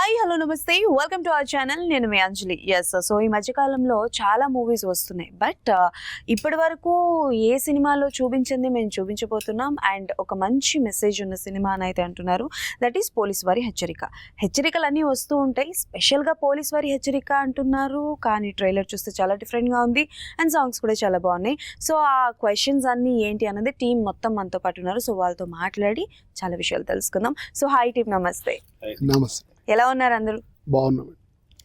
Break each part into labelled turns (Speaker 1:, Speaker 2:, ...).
Speaker 1: Hi hello నమస్తే welcome to our channel. నేను మీ అంజలి. Yes, so ఈ మధ్యకాలంలో చాలా మూవీస్ వస్తున్నాయి, బట్ ఇప్పటి వరకు ఏ సినిమాలో చూపించింది మేము చూపించబోతున్నాం. అండ్ ఒక మంచి మెసేజ్ ఉన్న సినిమా అని అయితే అంటున్నారు. దట్ ఈస్ పోలీస్ వారి హెచ్చరిక. హెచ్చరికలు అన్నీ వస్తూ ఉంటాయి, స్పెషల్గా పోలీస్ వారి హెచ్చరిక అంటున్నారు. కానీ ట్రైలర్ చూస్తే చాలా డిఫరెంట్గా ఉంది అండ్ సాంగ్స్ కూడా చాలా బాగున్నాయి. సో ఆ క్వశ్చన్స్ అన్నీ ఏంటి అన్నది టీం మొత్తం మనతో పాటు ఉన్నారు. సో వాళ్ళతో మాట్లాడి చాలా విషయాలు తెలుసుకుందాం. సో హాయ్ టీం, నమస్తే.
Speaker 2: నమస్తే.
Speaker 1: ఎలా ఉన్నారు అందరూ?
Speaker 2: బాగున్నాం.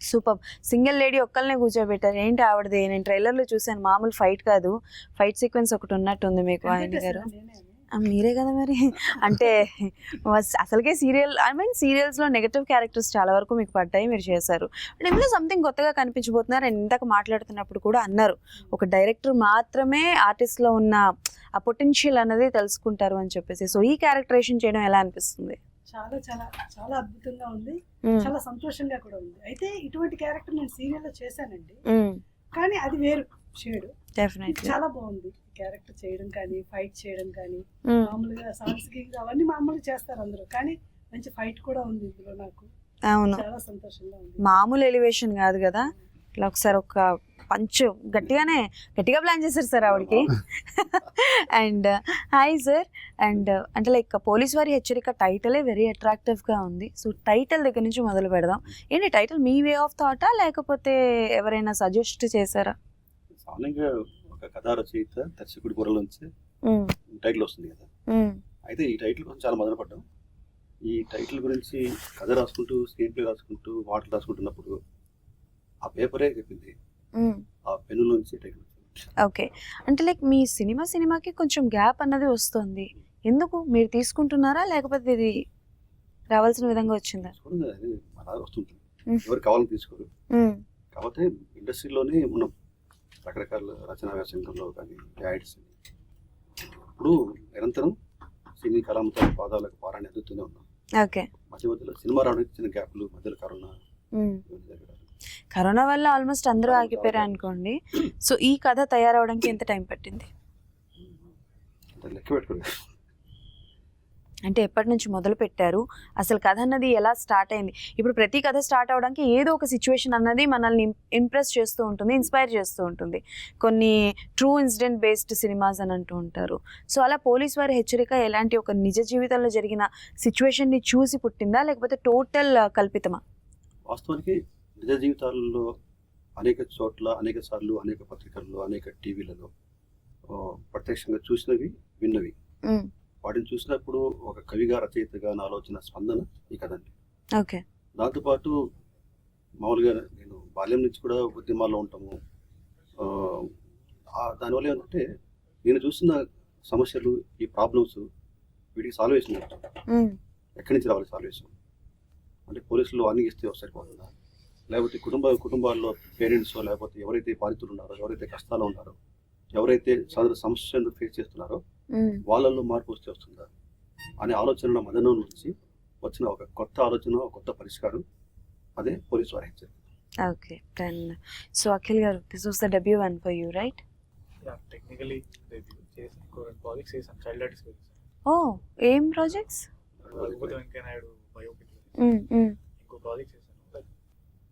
Speaker 1: సూపర్. సింగిల్ లేడీ ఒక్కళ్ళనే కూర్చోబెట్టారు, ఏంటి ఆవిడది? నేను ట్రైలర్లో చూసాను, మామూలు ఫైట్ కాదు, ఫైట్ సీక్వెన్స్ ఒకటి ఉన్నట్టుంది మీకు. ఆయన గారు మీరే కదా మరి. అంటే అసలుకే సీరియల్స్లో నెగటివ్ క్యారెక్టర్స్ చాలా వరకు మీకు పడ్డాయి, మీరు చేశారు. బట్ ఇందులో సంథింగ్ కొత్తగా కనిపించబోతున్నారు. అండ్ ఇందాక మాట్లాడుతున్నప్పుడు కూడా అన్నారు, ఒక డైరెక్టర్ మాత్రమే ఆర్టిస్ట్లో ఉన్న ఆ పొటెన్షియల్ అనేది తెలుసుకుంటారు అని చెప్పేసి. సో ఈ క్యారెక్టరేషన్ చేయడం ఎలా అనిపిస్తుంది?
Speaker 3: చాలా చాలా చాలా అద్భుతంగా ఉంది, చాలా సంతోషంగా కూడా ఉంది. అయితే ఇటువంటి క్యారెక్టర్ నేను సీరియల్లో చేశానండి, కానీ అది వేరు షేడ్. చాలా బాగుంది క్యారెక్టర్ చేయడం కానీ, ఫైట్ చేయడం కానీ, మామూలుగా సాంగ్స్ అవన్నీ మామూలుగా చేస్తారు అందరూ, కానీ మంచి ఫైట్ కూడా ఉంది ఇందులో. నాకు
Speaker 1: అవును,
Speaker 3: చాలా సంతోషంగా ఉంది.
Speaker 1: మామూలు ఎలివేషన్ కాదు కదా, ఇట్లా ఒకసారి ఒక పంచ్ గట్టిగా ప్లాన్ చేశారు సార్ ఆవిడకి. And hi sir. అండ్ అంటే లైక్ పోలీస్ వారి హెచ్చరిక టైటిలే వెరీ అట్రాక్టివ్గా ఉంది. సో టైటిల్ దగ్గర నుంచి మొదలు పెడదాం. ఏంటి టైటిల్ మీ వే ఆఫ్ థాటా లేకపోతే ఎవరైనా సజెస్ట్ చేశారా?
Speaker 4: సామాన్యంగా ఒక కథా రచయిత దర్శకుడి బుర్ర నుంచి టైటిల్ వస్తుంది కదా. అయితే ఈ టైటిల్ కోసం చాలా మొదలు పడ్డాం. ఈ టైటిల్ గురించి కథ రాసుకుంటూ, స్క్రీన్ ప్లే రాసుకుంటూ, మాటలు రాసుకుంటున్నప్పుడు ఆ పేపరే చెప్పింది, ఆ పెన్నులోంచి టైటిల్.
Speaker 1: ఓకే, అంటే లైక్ మీ సినిమాకి కొంచెం గ్యాప్ అన్నది వస్తుంది. ఎందుకు మీరు తీసుకుంటున్నారా లేకపోతే ఇది రావాల్సిన విధంగా వచ్చిందా?
Speaker 4: అలా వస్తుంటుంది, ఎవరు కావాలని తీసుకోరు. కాకపోతే ఇండస్ట్రీలోనే మనం రకరకాల రచనా వ్యాసంగంలో కానీ యాడ్స్ ఇప్పుడు నిరంతరం సినీ కళామత పాదాలకు పారాన్ని అందుతూనే ఉన్నాం.
Speaker 1: ఓకే,
Speaker 4: మధ్యలో సినిమా రావడానికి చిన్న గ్యాప్లు, మధ్యలో
Speaker 1: కరోనా వల్ల ఆల్మోస్ట్ అందరూ ఆగిపోయారు అనుకోండి. సో ఈ కథ తయారవడానికి ఎంత టైం పట్టింది?
Speaker 4: లెక్క పెట్టుకోండి.
Speaker 1: అంటే ఎప్పటి నుంచి మొదలు పెట్టారు, అసలు కథ అన్నది ఎలా స్టార్ట్ అయింది? ఇప్పుడు ప్రతి కథ స్టార్ట్ అవడానికి ఏదో ఒక సిచ్యువేషన్ అన్నది మనల్ని ఇంప్రెస్ చేస్తూ ఉంటుంది, ఇన్స్పైర్ చేస్తూ ఉంటుంది. కొన్ని ట్రూ ఇన్సిడెంట్ బేస్డ్ సినిమాస్ అని అంటూ ఉంటారు. సో అలా పోలీస్ వారి హెచ్చరిక ఎలాంటి ఒక నిజ జీవితంలో జరిగిన సిచ్యువేషన్ని చూసి పుట్టిందా లేకపోతే టోటల్ కల్పితమా?
Speaker 4: వాస్తవానికి నిజ జీవితాలలో అనేక చోట్ల, అనేక సార్లు, అనేక పత్రికల్లో, అనేక టీవీలలో ప్రత్యక్షంగా చూసినవి, విన్నవి. వాటిని చూసినప్పుడు ఒక కవిగా, రచయితగా నా ఆలోచన స్పందన ఈ కథండి.
Speaker 1: ఓకే,
Speaker 4: దాంతోపాటు మామూలుగా నేను బాల్యం నుంచి కూడా ఉద్యమాల్లో ఉంటాము. దానివల్ల ఏంటంటే నేను చూసిన సమస్యలు, ఈ ప్రాబ్లమ్స్, వీటికి సాల్వేషన్ ఎక్కడి నుంచి రావాలి సాల్వేషన్? అంటే పోలీసులు అన్ని ఇస్తే సరిపోతుందా? లేకపోతే కుటుంబాల్లో పేరెంట్స్, లేకపోతే ఎవరైతే బాధితులు ఉన్నారో, ఎవరైతే కష్టాలు ఉన్నారో, ఎవరైతే సమస్యలను ఫేస్ చేస్తున్నారో వాళ్ళల్లో మార్పు వస్తే వస్తుందా అనే ఆలోచన మదనం నుంచి వచ్చిన ఒక కొత్త ఆలోచన, ఒక కొత్త పరిష్కారం, అదే పోలీస్ వారి హెచ్చరిక.
Speaker 1: ఓకే, దెన్ సో అఖిల్ గారు, this was the debut one for you, right?
Speaker 5: Yeah, technically debut చేసాను. కొన్ని ప్రాజెక్ట్స్ చేశాను, చైల్డ్ ఆర్టిస్ట్ చేశాను.
Speaker 1: ఓ, ఏం ప్రాజెక్ట్స్?
Speaker 5: రఘుపతి వెంకయ్య నాయుడు బయోపిక్. ఇంకో ప్రాజెక్ట్ చేశాను, లైక్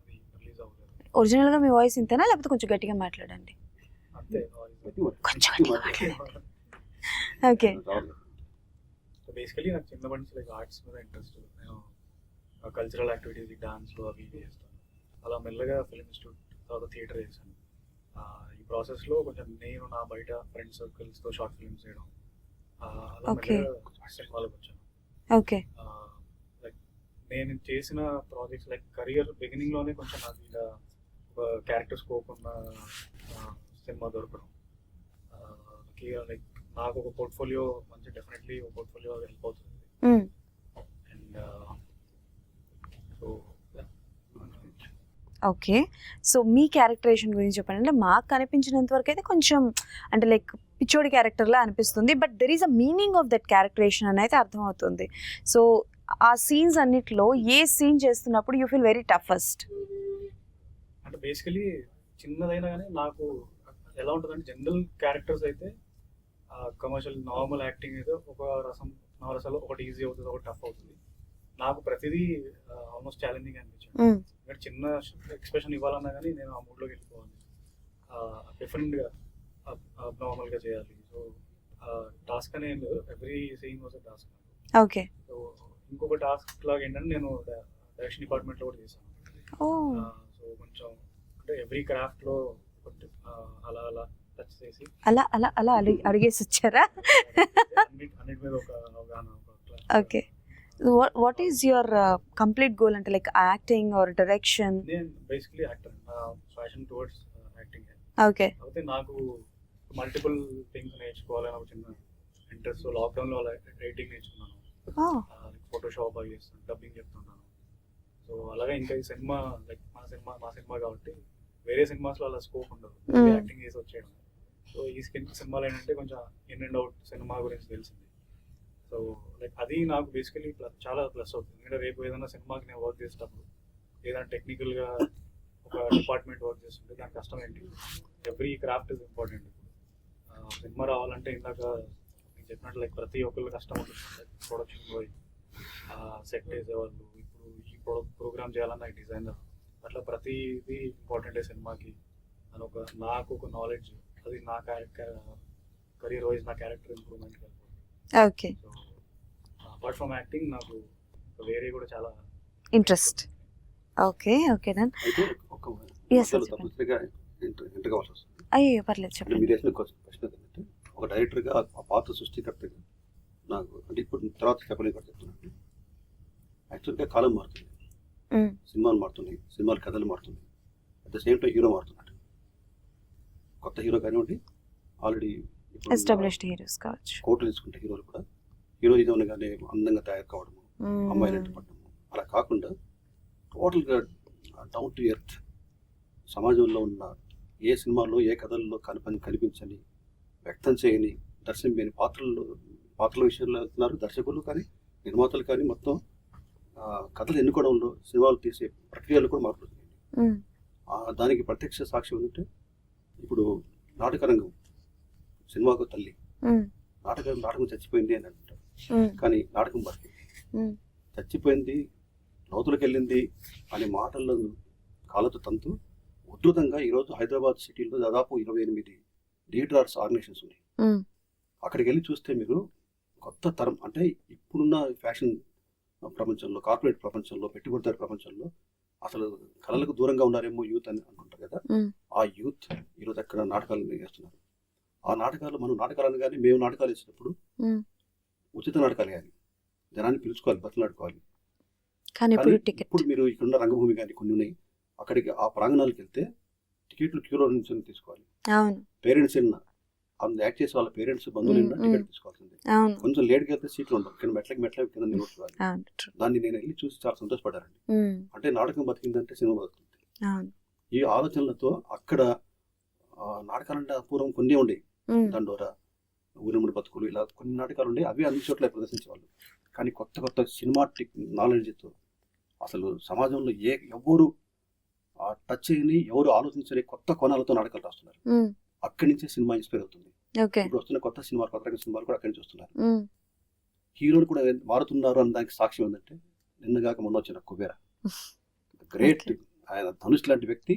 Speaker 5: అది రిలీజ్ అవ్వలేదు.
Speaker 1: ఒరిజినల్గా మీ వాయిస్ ఇంతేనా లేకపోతే కొంచెం గట్టిగా మాట్లాడండి?
Speaker 5: అంతే,
Speaker 1: కొంచెం గట్టిగా మాట్లాడండి. ఓకే,
Speaker 5: బేసికలీ నాకు చిన్నప్పటి నుంచి లైక్ ఆర్ట్స్ మీద ఇంట్రెస్ట్. నేను కల్చరల్ యాక్టివిటీస్, డాన్స్లో అవి చేస్తాను. అలా మెల్లగా ఫిల్మ్ ఇన్స్టిట్యూట్, తర్వాత థియేటర్ చేశాను. ఈ ప్రాసెస్లో కొంచెం నేను నా బయట ఫ్రెండ్ సర్కిల్స్తో షార్ట్ ఫిల్మ్స్ చేయడం, అలా మెల్లగా సినిమాలకు వచ్చాను.
Speaker 1: ఓకే,
Speaker 5: లైక్ నేను చేసిన ప్రాజెక్ట్స్ లైక్ కెరియర్ బిగినింగ్లోనే కొంచెం నాకు ఇలా ఒక క్యారెక్టర్ స్కోప్ ఉన్న సినిమా దొరకడం, లైక్ నాకు ఒక పోర్ట్ఫోలియో మంచి, డెఫినెట్లీ ఒక పోర్ట్ఫోలియో హెల్ప్ అవుతుంది. అండ్ సో
Speaker 1: ఓకే, సో మీ క్యారెక్టరేషన్ గురించి చెప్పండి. అంటే మాకు కనిపించినంత వరకు అయితే కొంచెం అంటే లైక్ పిచ్చోడి క్యారెక్టర్లా అనిపిస్తుంది, but there is a meaning of that characterisation అని అయితే అర్థమవుతుంది. సో ఆ సీన్స్ అన్నిట్లో ఏ సీన్ చేస్తున్నప్పుడు యూ ఫీల్ వెరీ టఫెస్ట్?
Speaker 5: అంటే బేసికలీ చిన్నదైనా కానీ నాకు ఎలా ఉంటుందంటే, జనరల్ క్యారెక్టర్స్ అయితే కమర్షియల్ నార్మల్ యాక్టింగ్ అయితే ఒక నవరసాలు ఒకటి ఈజీ అవుతుంది, ఒకటి టఫ్ అవుతుంది. నాకు ప్రతిదీ ఆల్మోస్ట్ ఛాలెంజింగ్ అనిపించింది. ఇక్కడ చిన్న ఎక్స్ప్రెషన్ ఇవ్వాలన్నా కానీ నేను ఆ మూడ్లోకి వెళ్ళిపోవాలి, డిఫరెంట్గా అబ్నార్మల్గా చేయాలి. సో టాస్క్ అనే every scene was a task.
Speaker 1: Okay.
Speaker 5: So ఇంకొక టాస్క్ లాగా ఏంటంటే నేను డైరెక్షన్ డిపార్ట్మెంట్లో కూడా చేశాను. సో కొంచెం అంటే ఎవ్రీ క్రాఫ్ట్లో అలా అలా టచ్ చేసి
Speaker 1: అలా అడిగేసి వచ్చారా?
Speaker 5: అన్నిటి మీద ఒక అవగాహన.
Speaker 1: Okay. What is your complete goal అంటే లైక్ యాక్టింగ్ ఆర్ డైరెక్షన్?
Speaker 5: నేను basically actor, fashion towards acting.
Speaker 1: Okay.
Speaker 5: అయితే నాకు మల్టిపుల్ థింగ్స్ నేర్చుకోవాలని ఒక చిన్న ఇంట్రెస్ట్. లాక్డౌన్లో రైటింగ్ నేర్చుకున్నాను, ఫోటోషాప్ అవి చేస్తాను, డబ్బింగ్ చెప్తుంటాను. సో అలాగే ఇంకా ఈ సినిమా లైక్ మా సినిమా కాబట్టి వేరే సినిమాస్లో అలా స్కోప్ ఉండదు, యాక్టింగ్ చేసి వచ్చేయడం. సో ఈ సినిమాలో ఏంటంటే కొంచెం ఇన్ అండ్ అవుట్ సినిమా గురించి తెలిసింది. సో లైక్ అది నాకు బేసికలీ చాలా ప్లస్ అవుతుంది. ఎందుకంటే రేపు ఏదైనా సినిమాకి నేను వర్క్ చేసేటప్పుడు ఏదైనా టెక్నికల్గా ఒక డిపార్ట్మెంట్ వర్క్ చేస్తుంటే దాని కష్టం ఏంటి, every craft is important. Cinema రావాలంటే ఇందాక నేను చెప్పినట్టు లైక్ ప్రతి ఒక్కళ్ళు కష్టం ఉంటుంది. ప్రొడక్షన్ పోయి సెట్ వేసేవాళ్ళు, ఇప్పుడు ఈ ప్రోగ్రామ్ చేయాలన్న డిజైనర్, అట్లా ప్రతిదీ ఇంపార్టెంటే సినిమాకి అని నాకు ఒక నాలెడ్జ్. అది నా కెరీర్ వైజ్ నా character improvement.
Speaker 1: Okay.
Speaker 5: So apart from acting నాకు వేరే కూడా చాలా
Speaker 1: ఇంట్రెస్ట్. Okay okay done.
Speaker 4: అయితే ఒక
Speaker 1: Yes, sir,
Speaker 4: తప్పనిసరిగా ఎంటర్ కావాల్సి వస్తుంది.
Speaker 1: అయ్యో పర్లేదు
Speaker 4: అంటే
Speaker 1: చెప్పండి.
Speaker 4: మీరు వేసిన ప్రశ్న ఏంటంటే ఒక డైరెక్టర్గా ఆ పాత్ర సృష్టికర్తగా నాకు అంటే ఇప్పుడు తర్వాత చెప్పలేని కూడా చెప్తున్నాను. యాక్చువల్గా కాలం మారుతుంది, సినిమాలు మారుతున్నాయి, సినిమాల కథలు మారుతున్నాయి, at the same time hero మారుతున్నాడు. కొత్త హీరో కానివ్వండి, ఆల్రెడీ
Speaker 1: ఎస్టాబ్లిష్డ్ హీరోస్ కావచ్చు,
Speaker 4: కోట్లు తీసుకుంటే హీరోలు కూడా హీరోయిజం అనగానే అందంగా తయారు కావడము, అమ్మాయిలు ఎంటపడము, అలా కాకుండా టోటల్గా డౌన్ టు ఎర్త్ సమాజంలో ఉన్న ఏ సినిమాల్లో ఏ కథల్లో కనిపించని, వ్యక్తం చేయని, దర్శనం చేయని పాత్రల విషయంలో వెళ్తున్నారు దర్శకులు కానీ నిర్మాతలు కానీ. మొత్తం కథలు ఎన్నుకోవడంలో, సినిమాలు తీసే ప్రక్రియలు కూడా మారుతుంది. దానికి ప్రత్యక్ష సాక్ష్యం ఏంటంటే ఇప్పుడు నాటకరంగం సినిమాకు తల్లి. నాటకం చచ్చిపోయింది అని అంటారు, కానీ నాటకం బతికింది. చచ్చిపోయింది, లోతులకు వెళ్ళింది అనే మాటల్లో కాలతో తంతు ఉధృతంగా ఈరోజు హైదరాబాద్ సిటీలో దాదాపు 28 థియేటర్ ఆర్ట్స్ ఆర్గనైజేషన్స్ ఉన్నాయి. అక్కడికి వెళ్ళి చూస్తే మీరు కొత్త తరం అంటే ఇప్పుడున్న ఫ్యాషన్ ప్రపంచంలో, కార్పొరేట్ ప్రపంచంలో, పెట్టుబడిదారు ప్రపంచంలో అసలు కళలకు దూరంగా ఉన్నారేమో యూత్ అని అనుకుంటారు కదా. ఆ యూత్ ఈరోజు అక్కడ నాటకాలు వేస్తున్నారు. ఆ నాటకాలు మనం నాటకాలు అనగానే మేము నాటకాలు వేసినప్పుడు ఉచిత నాటకాలు కానీ జనాన్ని పిలుచుకోవాలి, బతులాడుకోవాలి.
Speaker 1: కానీ
Speaker 4: ఇప్పుడు మీరు ఇక్కడ రంగభూమి కానీ కొన్ని ఉన్నాయి, అక్కడికి ఆ ప్రాంగణాలకు వెళ్తే టికెట్లు క్యూలో నుంచి తీసుకోవాలి. పేరెంట్స్ అందులో యాక్ట్ చేసే వాళ్ళ పేరెంట్స్ బంధువులు టికెట్ తీసుకోవాల్సింది. కొంచెం లేట్గా వెళ్తే సీట్లు ఉండవు, కింద మెట్ల కింద నిలబడుకోవాలి. దాన్ని నేను వెళ్ళి చూసి చాలా సంతోషపడ్డారండి. అంటే నాటకం బతికిందంటే సినిమా బతుకుతుంది. ఈ ఆలోచనలతో అక్కడ నాటకాలంటే పూర్వం కొన్ని ఉండేవి, దండోరా, ఊరిముడి బతుకులు, ఇలా కొన్ని నాటకాలు ఉండే, అవి అన్ని చోట్ల ప్రదర్శించేవాళ్ళు. కానీ కొత్త సినిమాటిక్ నాలెడ్జ్తో అసలు సమాజంలో ఎవరు టచ్ చేయని, ఎవరు ఆలోచించని కొత్త కోణాలతో నాటకాలు రాస్తున్నారు. అక్కడి నుంచే సినిమా ఇన్స్పైర్ అవుతుంది. ఇప్పుడు వస్తున్న కొత్త సినిమాలు, కొత్త రకం సినిమాలు కూడా అక్కడి నుంచి వస్తున్నారు. హీరోలు కూడా మారుతున్నారు అన్న దానికి సాక్ష్యం ఏంటంటే నిన్నగాక మొన్న వచ్చిన కుబేరా, గ్రేట్, ఆయన ధనుష్ లాంటి వ్యక్తి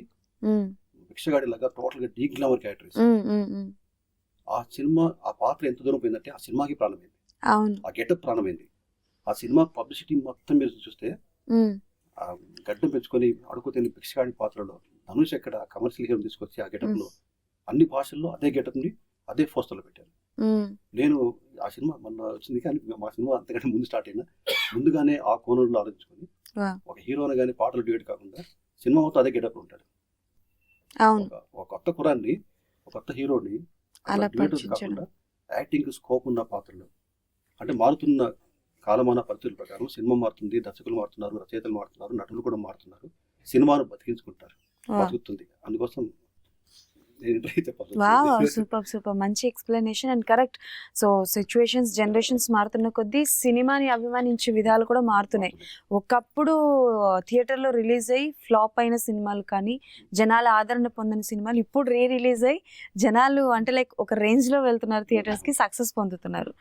Speaker 4: భిక్షగాడి లాగా టోటల్ గా డీ గ్లామర్ క్యారెక్టర్. ఆ సినిమా ఆ పాత్ర ఎంత దూరం పోయిందంటే ఆ సినిమాకి ప్రాణమైంది, ఆ గెటప్ ప్రాణమైంది. ఆ సినిమా పబ్లిసిటీ మొత్తం మీరు చూస్తే ఆ గడ్డం పెంచుకొని అడుగు తిని భిక్షగాడి పాత్రలో ధనుష్ ఎక్కడ కమర్షియల్ హీరో తీసుకొచ్చి ఆ గెటప్ లో అన్ని భాషల్లో అదే గెటప్ ని అదే పోస్టర్లో పెట్టారు. నేను ఆ సినిమా మొన్న వచ్చింది, కానీ మా సినిమా అంతకంటే ముందు స్టార్ట్ అయినా ముందుగానే ఆ కోణంలో ఆలోచించుకొని ఒక హీరోని కానీ పాటలు డ్యూట్ కాకుండా సినిమా మొత్తం అదే గెటప్ ఉంటాడు. ఒక కొత్త కురాన్ని, ఒక కొత్త హీరోని కాకుండా యాక్టింగ్ స్కోప్ ఉన్న పాత్రలు, అంటే మారుతున్న కాలమాన పరిస్థితుల ప్రకారం సినిమా మారుతుంది, దర్శకులు మారుతున్నారు, రచయితలు మారుతున్నారు, నటులు కూడా మారుతున్నారు, సినిమాను బతికించుకుంటారు, బతుకుతుంది. అందుకోసం నేను ఇంటర్వ్యూ చెప్పాల్సి
Speaker 1: వావ్,
Speaker 4: వచ్చింది.
Speaker 1: సూపర్ సూపర్, మంచి explanation and correct. So situations, generations మారుతున్న కొద్దీ సినిమాని అభిమానించే విధాలు కూడా మారుతున్నాయి. ఒకప్పుడు థియేటర్లో రిలీజ్ అయ్యి ఫ్లాప్ అయిన సినిమాలు కానీ, జనాల ఆదరణ పొందిన సినిమాలు ఇప్పుడు రిలీజ్ అయ్యి జనాలు అంటే లైక్ ఒక రేంజ్లో వెళ్తున్నారు, థియేటర్స్కి సక్సెస్ పొందుతున్నారు.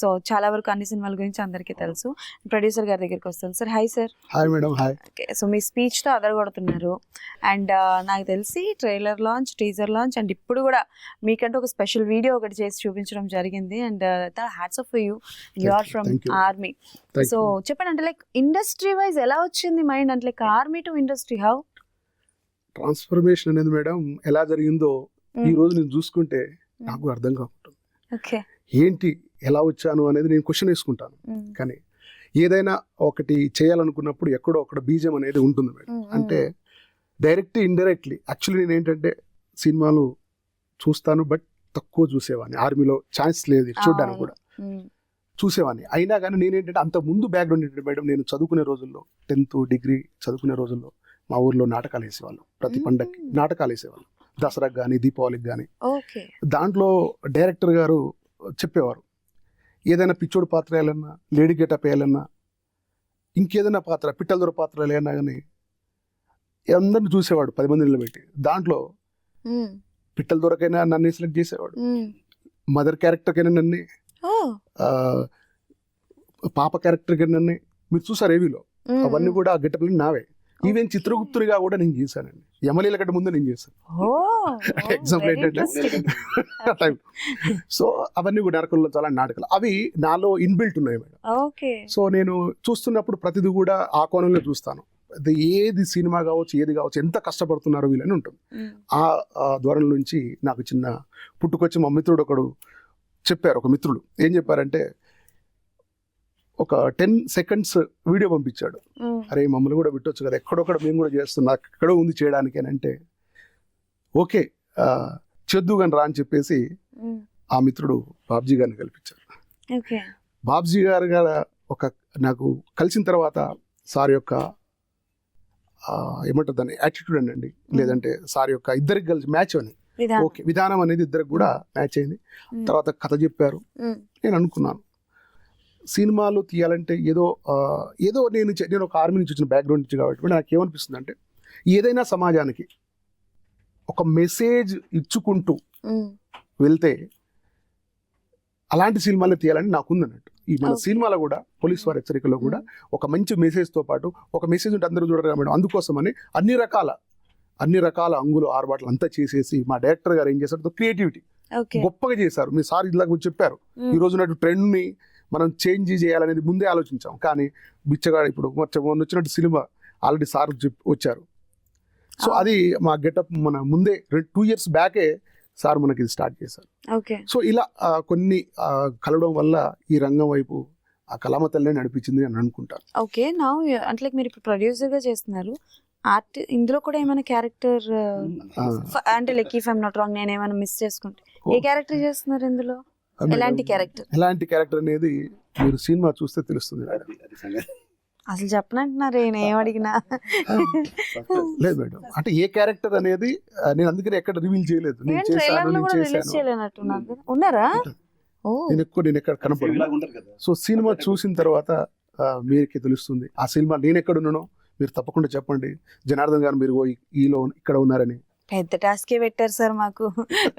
Speaker 1: సో చాలా వరకు అన్ని సినిమాల గురించి అందరికీ తెలుసు. ప్రొడ్యూసర్ గారి దగ్గరికి వస్తాను sir. Hi sir.
Speaker 2: Hi madam. Hi.
Speaker 1: Okay, so మీ స్పీచ్తో అదరగొడుతున్నారు అండ్ నాకు తెలిసి trailer launch, teaser launch and ఇప్పుడు కూడా మీకంటే ఒక స్పెషల్ వీడియో ఒకటి చేసి చూపించడం జరిగింది and hats off you, you are from
Speaker 2: Thank you.
Speaker 1: Army.
Speaker 2: Thank
Speaker 1: so
Speaker 2: you.
Speaker 1: చెప్పండి, అంటే లైక్ ఇండస్ట్రీ వైజ్ ఎలా వచ్చింది మైండ్, అంటే like army to industry how?
Speaker 2: Transformation అనేది మేడం ఎలా జరిగిందో ఈ రోజు నేను చూసుకుంటే నాకు అర్థం కాకుంటుంది.
Speaker 1: ఓకే.
Speaker 2: ఏంటి ఎలా వచ్చాను అనేది నేను క్వశ్చన్ వేసుకుంటాను. కానీ ఏదైనా ఒకటి చేయాలనుకున్నప్పుడు ఎక్కడో అక్కడ బీజం అనేది ఉంటుంది మేడం. అంటే డైరెక్ట్ ఇండైరెక్ట్లీ యాక్చువల్లీ నేను ఏంటంటే సినిమాలు చూస్తాను, బట్ తక్కువ చూసేవాడిని. ఆర్మీలో ఛాన్స్ లేదు చూడడానికి కూడా, చూసేవాడిని. అయినా కానీ నేనేంటంటే అంత ముందు బ్యాక్గ్రౌండ్ ఏంటంటే మేడం, నేను చదువుకునే రోజుల్లో 10th డిగ్రీ చదువుకునే రోజుల్లో మా ఊర్లో నాటకాలు వేసేవాళ్ళు. ప్రతి పండగకి నాటకాలు వేసేవాళ్ళు, దసరాకి కానీ దీపావళికి కానీ.
Speaker 1: ఓకే.
Speaker 2: దాంట్లో డైరెక్టర్ గారు చెప్పేవారు, ఏదైనా పిచ్చోడు పాత్ర వేయాలన్నా, లేడీ గెటప్ వేయాలన్నా, ఇంకేదైనా పాత్ర, పిట్టల దొర పాత్ర వేయాలన్నా కానీ అందరిని చూసేవాడు 10 మంది నిలబెట్టి. దాంట్లో పిట్టల దొరకైనా నన్ను సెలెక్ట్ చేసేవాడు, మదర్ క్యారెక్టర్కైనా నన్ను, పాప క్యారెక్టర్కైనా నన్ను. మీరు చూసారు ఏవీలో, అవన్నీ కూడా ఆ గెటప్లు నావే. ఈవెన్ చిత్రగుప్తునిగా కూడా నేను చేశానండి. యమలీల కంటే ముందు నేను చేశాను. ఎగ్జాంపుల్ ఏంటంటే టైం. సో అవన్నీ కూడా నరకంలో చాలా నాటకాలు అవి నాలో ఇన్బిల్ట్ ఉన్నాయి మేడం.
Speaker 1: ఓకే.
Speaker 2: సో నేను చూస్తున్నప్పుడు ప్రతిదీ కూడా ఆ కోణంలో చూస్తాను. అది ఏది సినిమా కావచ్చు, ఏది కావచ్చు, ఎంత కష్టపడుతున్నారో వీళ్ళని ఉంటుంది. ఆ ధోరణి నుంచి నాకు చిన్న పుట్టుకొచ్చి మా మిత్రుడు ఒకడు చెప్పారు. ఒక మిత్రుడు ఏం చెప్పారంటే, ఒక 10 seconds వీడియో పంపించాడు. అరే మమ్మల్ని కూడా పెట్టొచ్చు కదా, ఎక్కడొక్కడ మేము కూడా చేస్తున్నా, ఎక్కడో ఉంది చేయడానికి అని అంటే, ఓకే చేద్దు కానీ రా అని చెప్పేసి ఆ మిత్రుడు బాబ్జీ గారిని కల్పించారు. బాబ్జీ గారు ఒక నాకు కలిసిన తర్వాత సార్ యొక్క ఏమంటారు దాన్ని, యాటిట్యూడ్ అనండి, లేదంటే సార్ యొక్క ఇద్దరికి కలిసి మ్యాచ్ అని, ఓకే విధానం అనేది ఇద్దరికి కూడా మ్యాచ్ అయింది. తర్వాత కథ చెప్పారు. నేను అనుకున్నాను సినిమాలు తీయాలంటే ఏదో నేను ఒక ఆర్మీ నుంచి వచ్చిన బ్యాక్గ్రౌండ్ నుంచి కాబట్టి నాకు ఏమనిపిస్తుంది అంటే, ఏదైనా సమాజానికి ఒక మెసేజ్ ఇచ్చుకుంటూ వెళ్తే అలాంటి సినిమాలు తీయాలని నాకు ఉందన్నట్టు. ఈ మన సినిమాలో కూడా పోలీస్ వారి హెచ్చరికలో కూడా ఒక మంచి మెసేజ్తో పాటు ఒక మెసేజ్ ఉంటే అందరూ చూడరు మేడం. అందుకోసమని అన్ని రకాల అంగులు ఆర్బాట్లు అంతా చేసేసి మా డైరెక్టర్ గారు ఏం చేశారు, క్రియేటివిటీ గొప్పగా చేశారు. మీ సార్ ఇలా చెప్పారు, ఈ రోజు ట్రెండ్ని మనం చేంజ్ చేయాలనేది ముందే ఆలోచించాం. కానీ బిచ్చగాడు ఇప్పుడు వచ్చినట్టు సినిమా ఆల్రెడీ సార్ వచ్చారు. సో అది మా గెటప్ మన ముందే 2 years బ్యాకే సార్ మనకి స్టార్ట్ చేశారు. సో ఇలా కొన్ని కలవడం వల్ల ఈ రంగం వైపు ఆ కళామ తల్లి నడిపించింది అని అనుకుంటాను.
Speaker 1: ఓకే, నా అంటే మీరు ఇప్పుడు ప్రొడ్యూసర్ గా చేస్తున్నారు, ఇందులో కూడా ఏమైనా క్యారెక్టర్ అంటే like if I'm not wrong, నేను ఏమైనా మిస్ చేసుకుంటే ఏ క్యారెక్టర్ చేస్తున్నారు ఇందులో? ఎలాంటి క్యారెక్టర్
Speaker 2: అనేది మీరు సినిమా చూస్తే తెలుస్తుంది.
Speaker 1: అసలు చెప్పనంటున్నారు, నేను ఏం అడిగినా
Speaker 2: లేదు మేడం. అంటే ఏ క్యారెక్టర్ అనేది నేను అందుకని ఎక్కడ రివీల్ చేయలేదు.
Speaker 1: ఉన్నారా?
Speaker 2: నేను ఎక్కడ కనపడలేదు. సో సినిమా చూసిన తర్వాత మీకే తెలుస్తుంది ఆ సినిమా నేను ఎక్కడ ఉన్నానో. మీరు తప్పకుండా చెప్పండి, జనార్దన్ గారు మీరు ఇక్కడ ఉన్నారని.
Speaker 1: పెద్ద టాస్కే పెట్టారు సార్ మాకు,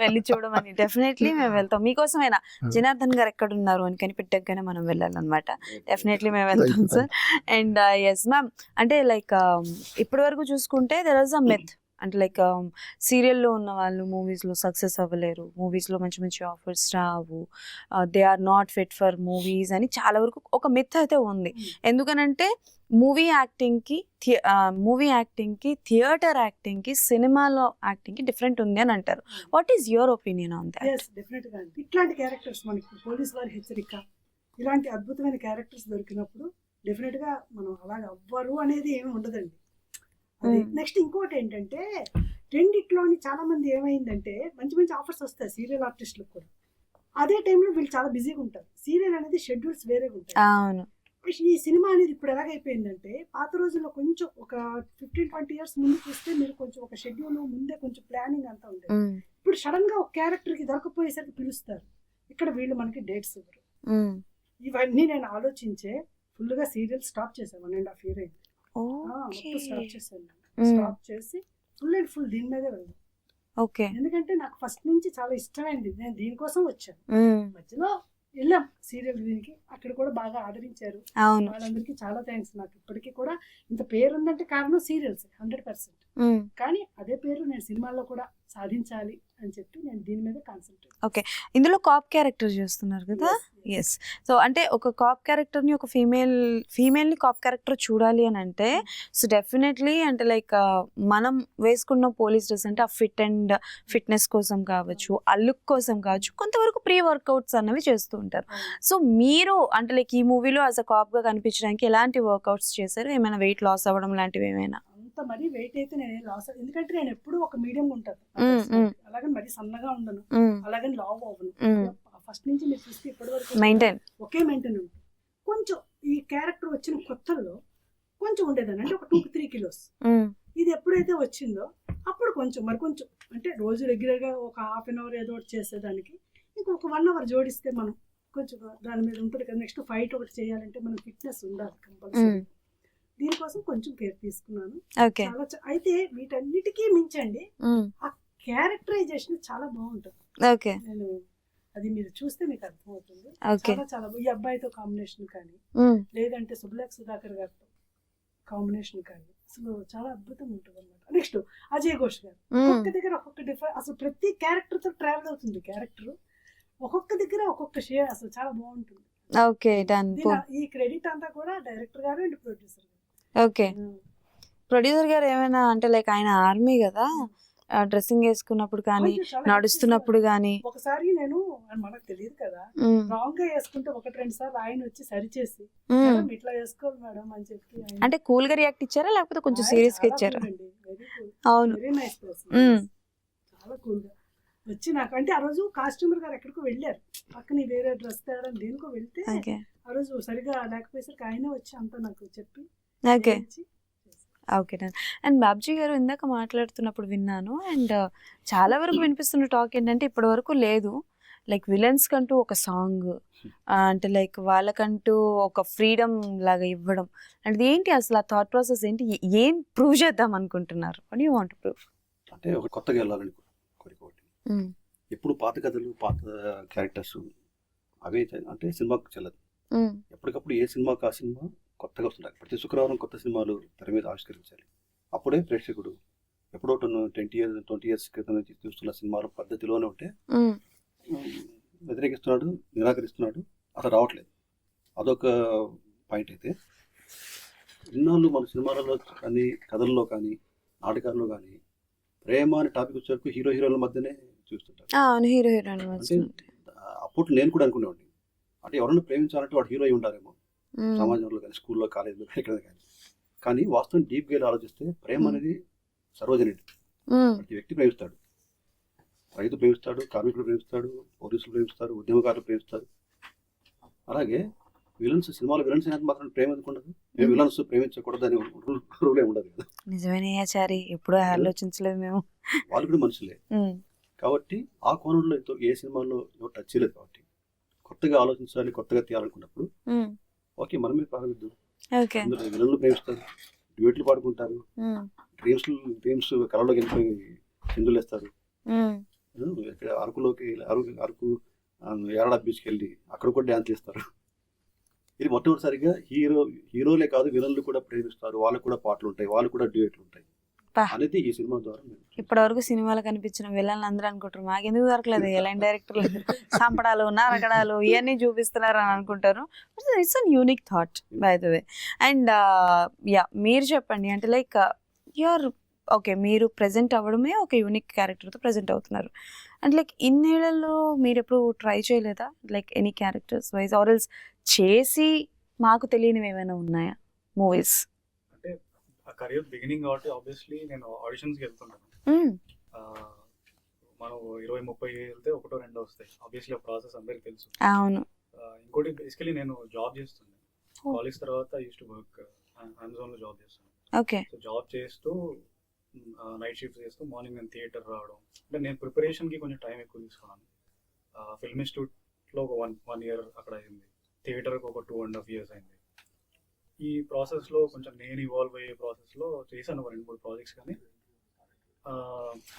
Speaker 1: వెళ్ళి చూడమని. డెఫినెట్లీ మేము వెళ్తాం, మీకోసమైనా జనార్దన్ గారు ఎక్కడ ఉన్నారు అని కనిపెట్టగానే మనం వెళ్ళాలన్నమాట. డెఫినెట్లీ మేము వెళ్తాం సార్. అండ్ ఎస్ మ్యామ్, అంటే లైక్ ఇప్పటి వరకు చూసుకుంటే దెర్ ఇస్ అ మిత్, అంటే లైక్ సీరియల్లో ఉన్న వాళ్ళు మూవీస్లో సక్సెస్ అవ్వలేరు, మూవీస్లో మంచి మంచి ఆఫర్స్ రావు, they are not fit for movies అని చాలా వరకు ఒక మిత్ అయితే ఉంది. ఎందుకనంటే మూవీ యాక్టింగ్కి థియేటర్ యాక్టింగ్కి సినిమాలో యాక్టింగ్కి డిఫరెంట్ ఉంది అని అంటారు. What is your opinion on that?
Speaker 3: డెఫినెట్గా ఇట్లాంటి క్యారెక్టర్స్ మనకి పోలీస్ వారి హెచ్చరిక ఇలాంటి అద్భుతమైన క్యారెక్టర్స్ దొరికినప్పుడు డెఫినెట్గా మనం అలాగ అవ్వరు అనేది ఏమి ఉండదండి. నెక్స్ట్ ఇంకోటి ఏంటంటే, రెండిట్లోని చాలా మంది ఏమైందంటే మంచి మంచి ఆఫర్స్ వస్తాయి సీరియల్ ఆర్టిస్టులకు కూడా. అదే టైంలో వీళ్ళు చాలా బిజీగా ఉంటారు. సీరియల్ అనేది షెడ్యూల్స్ వేరేగా ఉంటాయి.
Speaker 1: అవును.
Speaker 3: ఈ సినిమా అనేది ఇప్పుడు ఎలాగైపోయిందంటే, పాత రోజుల్లో కొంచెం ఒక 15-20 years ముందు చూస్తే మీరు కొంచెం ఒక షెడ్యూల్ ముందే కొంచెం ప్లానింగ్ అంతా ఉండేది. ఇప్పుడు ఇప్పుడు సడన్ గా ఒక క్యారెక్టర్ కి దొరకపోయేసరికి పిలుస్తారు, ఇక్కడ వీళ్ళు మనకి డేట్స్ ఇవ్వరు. ఇవన్నీ నేను ఆలోచించే ఫుల్ గా సీరియల్ స్టాప్ చేశాను. 1.5 year అయింది. మొత్తం స్టాప్ చేశాను. స్టాప్ చేసి ఫుల్ అండ్ ఫుల్ దీని మీదే వెళ్ళాను.
Speaker 1: ఓకే.
Speaker 3: ఎందుకంటే నాకు ఫస్ట్ నుంచి చాలా ఇష్టమైంది, నేను దీనికోసం వచ్చాను. మధ్యలో వెళ్ళాం సీరియల్ దీనికి, అక్కడ కూడా బాగా ఆదరించారు.
Speaker 1: అవును.
Speaker 3: వాళ్ళందరికీ చాలా థ్యాంక్స్. నాకు ఇప్పటికీ కూడా ఇంత పేరు ఉందంటే కారణం సీరియల్స్ 100%. కానీ అదే పేరు నేను సినిమాల్లో కూడా సాధించాలి అని చెప్పి నేను దీని మీద కాన్సన్ట్రేట్.
Speaker 1: ఓకే. ఇందులో కాప్ క్యారెక్టర్ చేస్తున్నారు కదా? ఎస్. సో అంటే ఒక కాప్ క్యారెక్టర్ని, ఒక ఫీమేల్ని కాప్ క్యారెక్టర్ చూడాలి అని అంటే సో డెఫినెట్లీ అంటే లైక్ మనం వేసుకున్న పోలీస్ డ్రెస్ అంటే ఆ ఫిట్నెస్ కోసం కావచ్చు, ఆ లుక్ కోసం కావచ్చు, కొంతవరకు ప్రీ వర్కౌట్స్ అన్నవి చేస్తూ ఉంటారు. సో మీరు అంటే లైక్ ఈ మూవీలో యాజ్ అ కాప్గా కనిపించడానికి ఎలాంటి వర్కౌట్స్ చేశారు? ఏమైనా వెయిట్ లాస్ అవ్వడం లాంటివి ఏమైనా?
Speaker 3: అంత మరీ వెయిట్ అయితే నేను లాస్, ఎందుకంటే నేను ఎప్పుడు ఒక మీడియం ఉంటాను, అలాగని మరీ సన్నగా ఉండను, అలాగని లావ్ అవ్వను. ఫస్ట్ నుంచి మీరు చూస్తే ఇప్పటి వరకు
Speaker 1: మెయింటైన్
Speaker 3: ఉంటుంది. కొంచెం ఈ క్యారెక్టర్ వచ్చిన కొత్తల్లో కొంచెం ఉండేదాన్ని, అంటే ఒక 2-3 kilos. ఇది ఎప్పుడైతే వచ్చిందో అప్పుడు కొంచెం మరికొంచెం, అంటే రోజు రెగ్యులర్గా ఒక 1/2 hour ఏదో ఒకటి చేసేదానికి ఇంకొక 1 hour జోడిస్తే మనం కొంచెం దాని మీద ఉంటుంది కదా. నెక్స్ట్ ఫైట్ ఒకటి చేయాలంటే మనం ఫిట్నెస్ ఉండాలి కంపల్సరీ. దీనికోసం కొంచెం కేర్ తీసుకున్నాను. చాలా అయితే వీటన్నిటికీ మించండి ఆ క్యారెక్టరైజేషన్ చాలా బాగుంటుంది. నేను అది మీరు చూస్తే మీకు అర్థమవుతుంది. చాలా చాలా ఈ అబ్బాయితో కాంబినేషన్ కానీ, లేదంటే సుబ్బలేఖ సుధాకర్ గారితో కాంబినేషన్ కానీ అసలు చాలా అద్భుతంగా ఉంటుంది అన్నమాట. నెక్స్ట్ అజయ్ ఘోష్ గారు ఒక్కొక్క దగ్గర ఒక్కొక్క డిఫరెంట్, అసలు ప్రతి క్యారెక్టర్ తో ట్రావెల్ అవుతుంది క్యారెక్టర్, ఒక్కొక్క దగ్గర ఒక్కొక్క షేర్, అసలు చాలా బాగుంటుంది. ఈ క్రెడిట్ అంతా కూడా డైరెక్టర్ గారు అండ్ ప్రొడ్యూసర్ గారు.
Speaker 1: ఓకే. ప్రొడ్యూసర్ గారు ఏమైనా అంటే లైక్ ఆయన ఆర్మీ కదా, డ్రెస్సింగ్ వేసుకున్నప్పుడు కానీ, నడుస్తున్నప్పుడు కానీ
Speaker 3: ఒకసారి నేను మనకు తెలియదు కదా, రాంగ్ గా వేసుకుంటే 1-2 సార్లు ఆయన వచ్చి సరిచేసి ఇట్లా వేసుకోవాలి మేడం అని చెప్పి,
Speaker 1: అంటే కూల్ గా రియాక్ట్ ఇచ్చారా లేకపోతే కొంచెం సీరియస్ గా ఇచ్చారా?
Speaker 3: అవును, వెరీ నైస్ పర్సన్, చాలా కూల్ గా వచ్చి నాకు, అంటే ఆ రోజు కాస్ట్యూమర్ గారు ఎక్కడికో వెళ్ళారు, పక్కన వేరే డ్రెస్ తేయడం దేనికో వెళ్తే ఆ రోజు సరిగా లేకపోయేసరికి ఆయన వచ్చి అంతా నాకు చెప్పి.
Speaker 1: ఓకే. ఓకే. అండ్ బాబ్జీ గారు ఇందాక మాట్లాడుతున్నప్పుడు విన్నాను, అండ్ చాలా వరకు వినిపిస్తున్న టాక్ ఏంటంటే ఇప్పటి వరకు లేదు, లైక్ విలన్స్ కంటూ ఒక సాంగ్, అంటే లైక్ వాళ్ళకంటూ ఒక ఫ్రీడమ్ లాగా ఇవ్వడం అంటే ఏంటి అసలు ఆ థాట్ ప్రాసెస్ ఏంటి? ఏం ప్రూవ్ చేద్దాం అనుకుంటున్నారు? What you want to prove?
Speaker 4: అంటే ఒక కొత్తగా వెళ్ళాలని కోరిక ఒకటి. ఎప్పుడు పాత కథలు, పాత క్యారెక్టర్స్ అవే అంటే సినిమాకు చెల్లదు. ఎప్పటికప్పుడు ఏ సినిమాకి ఆ సినిమా కొత్తగా వస్తుంటారు. ప్రతి శుక్రవారం కొత్త సినిమాలు తెర మీద ఆవిష్కరించాలి. అప్పుడే ప్రేక్షకుడు ఎప్పుడో 20 years క్రితం నుంచి చూస్తున్న సినిమాల పద్ధతిలోనే ఉంటే వ్యతిరేకిస్తున్నాడు, నిరాకరిస్తున్నాడు, అసలు రావట్లేదు. అదొక పాయింట్. అయితే ఇన్నాళ్ళు మన సినిమాలలో కానీ, కథల్లో కానీ, నాటకాల్లో కానీ ప్రేమ అనే టాపిక్ వచ్చేవరకు హీరోల మధ్యనే చూస్తుంటారు. అప్పుడు నేను కూడా అనుకునేవాడిని, అంటే ఎవరైనా ప్రేమించాలంటే వాడు హీరో అయి ఉండాలేమో, సమాజంలో కానీ, స్కూల్లో, కాలేజీలో ఎక్కడ కానీ. కానీ వాస్తవం డీప్గా వెళ్ళి ఆలోచిస్తే ప్రేమ అనేది సర్వజనీయం. ప్రతి వ్యక్తి ప్రేమిస్తాడు. రైతు ప్రేమిస్తాడు, కార్మికుడు ప్రేమిస్తాడు, పోలీసులు ప్రేమిస్తారు, ఉద్యమకారులు ప్రేమిస్తారు. అలాగే సినిమాలో విలన్స్ అయినంత మాత్రం ప్రేమ ఎందుకుండదు? మేము విలన్స్ ప్రేమించకూడదు అని రూలే ఉండదు కదా.
Speaker 1: నిజమేనాచారి, ఎప్పుడూ ఆలోచించలేదు మేము.
Speaker 4: వాళ్ళు కూడా మనుషులే కాబట్టి ఆ కోణంలో ఏ సినిమాలో టచ్ చేయలేదు. కాబట్టి కొత్తగా ఆలోచించాలి, కొత్తగా తీయాలనుకున్నప్పుడు ఓకే మనమే ప్రారంభిద్దాం. విలన్లు ప్రేమిస్తారు, డ్యూట్లు పాడుకుంటారు, డ్రీమ్స్ కళలోకి వెళ్ళిపోయి సింధులు వేస్తారు. అరకు ఏరడా బీచ్కి వెళ్ళి అక్కడ కూడా డ్యాన్స్ చేస్తారు. ఇది మొట్టమొదటిసారిగా హీరోలే కాదు విలన్లు కూడా ప్రేమిస్తారు, వాళ్ళకు కూడా పాటలు ఉంటాయి, వాళ్ళు కూడా డ్యూయట్లు ఉంటాయి అనేది ఈ సినిమా ద్వారా.
Speaker 1: ఇప్పటి వరకు సినిమాలు కనిపించిన విలన్లు అందరూ అనుకుంటారు మాకెందుకు దొరకలేదు, ఎలాంటి డైరెక్టర్లు చంపడాలు, నరకడాలు ఇవన్నీ చూపిస్తున్నారు అని అనుకుంటారు. It's an unique taught by the way. And మీరు చెప్పండి, అంటే లైక్ యూఆర్ ఓకే, మీరు ప్రెజెంట్ అవ్వడమే ఒక యూనిక్ క్యారెక్టర్తో ప్రెజెంట్ అవుతున్నారు. అండ్ లైక్ ఇన్నేళ్లలో మీరు ఎప్పుడు ట్రై చేయలేదా like any characters wise, or else చేసి మాకు తెలియనివి ఏమైనా ఉన్నాయా మూవీస్?
Speaker 5: అంటే ఆ కెరీర్ బిగినింగ్ కాబట్టి ఆబ్వియస్లీ నేను ఆడిషన్స్కి వెళ్తున్నాను. మనం 20-30 వెళ్తే 1-2 వస్తాయి. ఆబ్వియస్లీ ఆ ప్రాసెస్ అందరికి తెలుసు.
Speaker 1: అవును.
Speaker 5: ఇంకోటి బేసికలీ నేను జాబ్ చేస్తున్నాను. కాలేజ్ తర్వాత యూస్ టు వర్క్ అమెజాన్ లో జాబ్ చేస్తాను.
Speaker 1: ఓకే.
Speaker 5: సో జాబ్ చేస్తూ నైట్ షిఫ్ట్ చేస్తూ మార్నింగ్ నేను థియేటర్ రావడం. అంటే నేను ప్రిపరేషన్కి కొంచెం టైం ఎక్కువ తీసుకున్నాను. ఫిల్మ్ ఇన్స్టిట్యూట్లో ఒక వన్ ఇయర్ అక్కడ అయింది, థియేటర్కి ఒక 2.5 years అయింది. ఈ ప్రాసెస్లో కొంచెం నేను ఇవాల్వ్ అయ్యే ప్రాసెస్లో చేశాను 2-3 ప్రాజెక్ట్స్. కానీ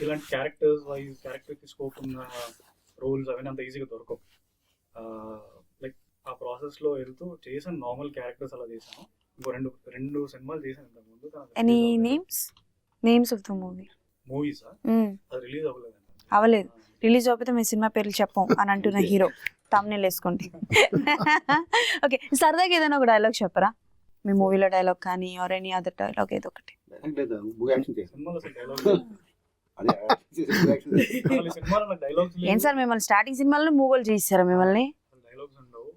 Speaker 5: ఇలాంటి క్యారెక్టర్కి స్కోప్ ఉన్న రోల్స్ అవన్నీ అంత ఈజీగా దొరకవు. లైక్ ఆ ప్రాసెస్లో వెళ్తూ చేశాను, నార్మల్ క్యారెక్టర్స్ అలా చేశాను. ఇంకో రెండు సినిమాలు చేశాను ఇంతకుముందు.
Speaker 1: Any names of the movie?
Speaker 5: మూవీసా? అది రిలీజ్ అవ్వలేదు.
Speaker 1: అవ్వలేదు. రిలీజ్ అవ్వకపోతే మీ సినిమా పేర్లు చెప్పం అని అంటున్న హీరో తమ్నేల్ వేసుకోండి. ఓకే, సరదాగా ఏదైనా ఒక డైలాగ్ చెప్పరా, మీ మూవీలో డైలాగ్ కానీ ఆర్ ఎనీ అదర్ డైలాగ్ ఏదో ఒకటి. ఏం సార్ మిమ్మల్ని స్టార్టింగ్ సినిమాలో మూవీలు చేస్తారా? మిమ్మల్ని
Speaker 5: డైలాగ్స్ ఉండవు,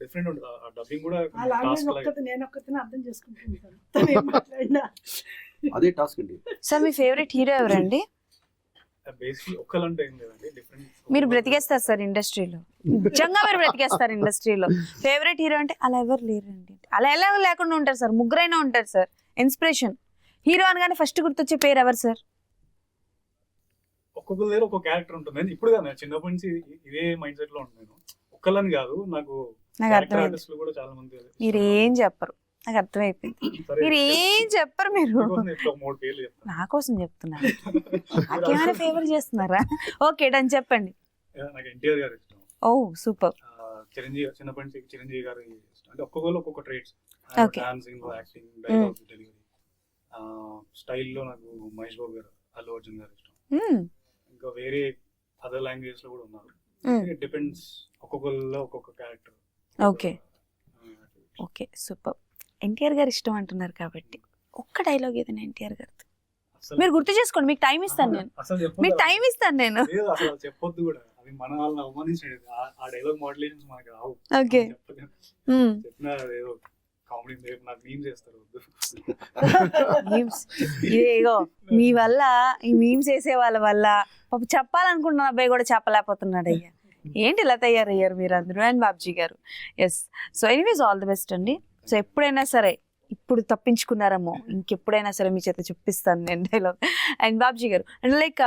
Speaker 5: డిఫరెంట్ ఉంటుంది. ఆ డబ్బింగ్ కూడా
Speaker 3: ఆ లాంగ్వేజ్ నేను ఒక్కరిని అర్థం చేసుకుంటుంటాను, తను ఏం మాట్లాడినా.
Speaker 4: అదే టాస్క్ అండి.
Speaker 1: సార్ మీ ఫేవరెట్ హీరో ఎవరండి?
Speaker 5: బేసిక్లీ ఒక్కలంటే ఏం లేదండి, డిఫరెంట్.
Speaker 1: మీరు బ్రతికేస్తారు సార్ ఇండస్ట్రీలో, నిజంగా మీరు బ్రతికేస్తారు ఇండస్ట్రీలో. ఫేవరెట్ హీరో అంటే అలా ఎవరు లేరండి, అలా ఎలా లేకుండా ఉంటారు సార్, ముగ్గురైనా ఉంటారు సార్. ఇన్స్పిరేషన్ హీరో అనగానే ఫస్ట్ గుర్తొచ్చే పేరు ఎవరు సార్?
Speaker 5: ఒక్కొక్కరి దగ్గర ఒక్కొక్క క్యారెక్టర్ ఉంటుంది. ఇప్పుడు కాదు, నేను చిన్నప్పటి నుంచి ఇదే మైండ్ సెట్ లో ఉంటాను. ఒక్కళ్ళని కాదు, నాకు ఆర్టిస్టులు కూడా చాలా మంది.
Speaker 1: మీరు ఏం చెప్పరు, నాకు అర్థమైపోయింది. మీరు ఏం చెప్పరు, మీరు నా కోసం చెప్తున్నారు, నాకేమైనా ఫేవర్ చేస్తున్నారా? ఓకే డన్, చెప్పండి.
Speaker 5: నాకు ఎన్టీఆర్ గారు ఇష్టం.
Speaker 1: ఓ సూపర్.
Speaker 5: చిరంజీవి, చిన్నప్పటి నుంచి చిరంజీవి గారు ఇష్టం. అంటే ఒక్కొక్కరు ఒక్కొక్క traits, dancing, acting, dialogue delivery స్టైల్లో నాకు మహేష్ బాబు గారు, అల్లు అర్జున్ గారు ఇష్టం. ఇంకా వేరే అదర్ లాంగ్వేజెస్ లో కూడా ఉన్నారు. డిపెండ్స్, ఒక్కొక్కరిలో ఒక్కొక్క character.
Speaker 1: Okay okay super. NTR గారు ఇష్టం అంటున్నారు కాబట్టి ఒక్క డైలాగ్ ఏదైనా ఎన్టీఆర్ గారు మీరు గుర్తు చేసుకోండి, మీకు టైం ఇస్తాను నేను, మీకు టైం ఇస్తాను నేను.
Speaker 5: అసలు చెప్పొద్దు కూడా, అది మన వాళ్ళని అవమానించండి. ఆ డైలాగ్ మోడ్యులేషన్స్ మనకి రావు.
Speaker 1: ఓకే
Speaker 5: చెప్పినా ఏదో కామెడీ నాకు మీమ్స్ చేస్తారు.
Speaker 1: ఇదేగో మీ వల్ల, ఈ మీమ్స్ వేసే వాళ్ళ వల్ల పాప చెప్పాలనుకుంటున్న అబ్బాయి కూడా చెప్పలేకపోతున్నాడు. అయ్యా ఏంటి ఇలా తయారయ్యారు మీరు అందరూ. అండ్ బాబ్జీ గారు, yes. So anyways all the best అండి. సో ఎప్పుడైనా సరే, ఇప్పుడు తప్పించుకున్నారేమో, ఇంకెప్పుడైనా సరే మీ చేత చూపిస్తాను నేను డైలాగ్. అండ్ బాబ్జీ గారు, అండ్ లైక్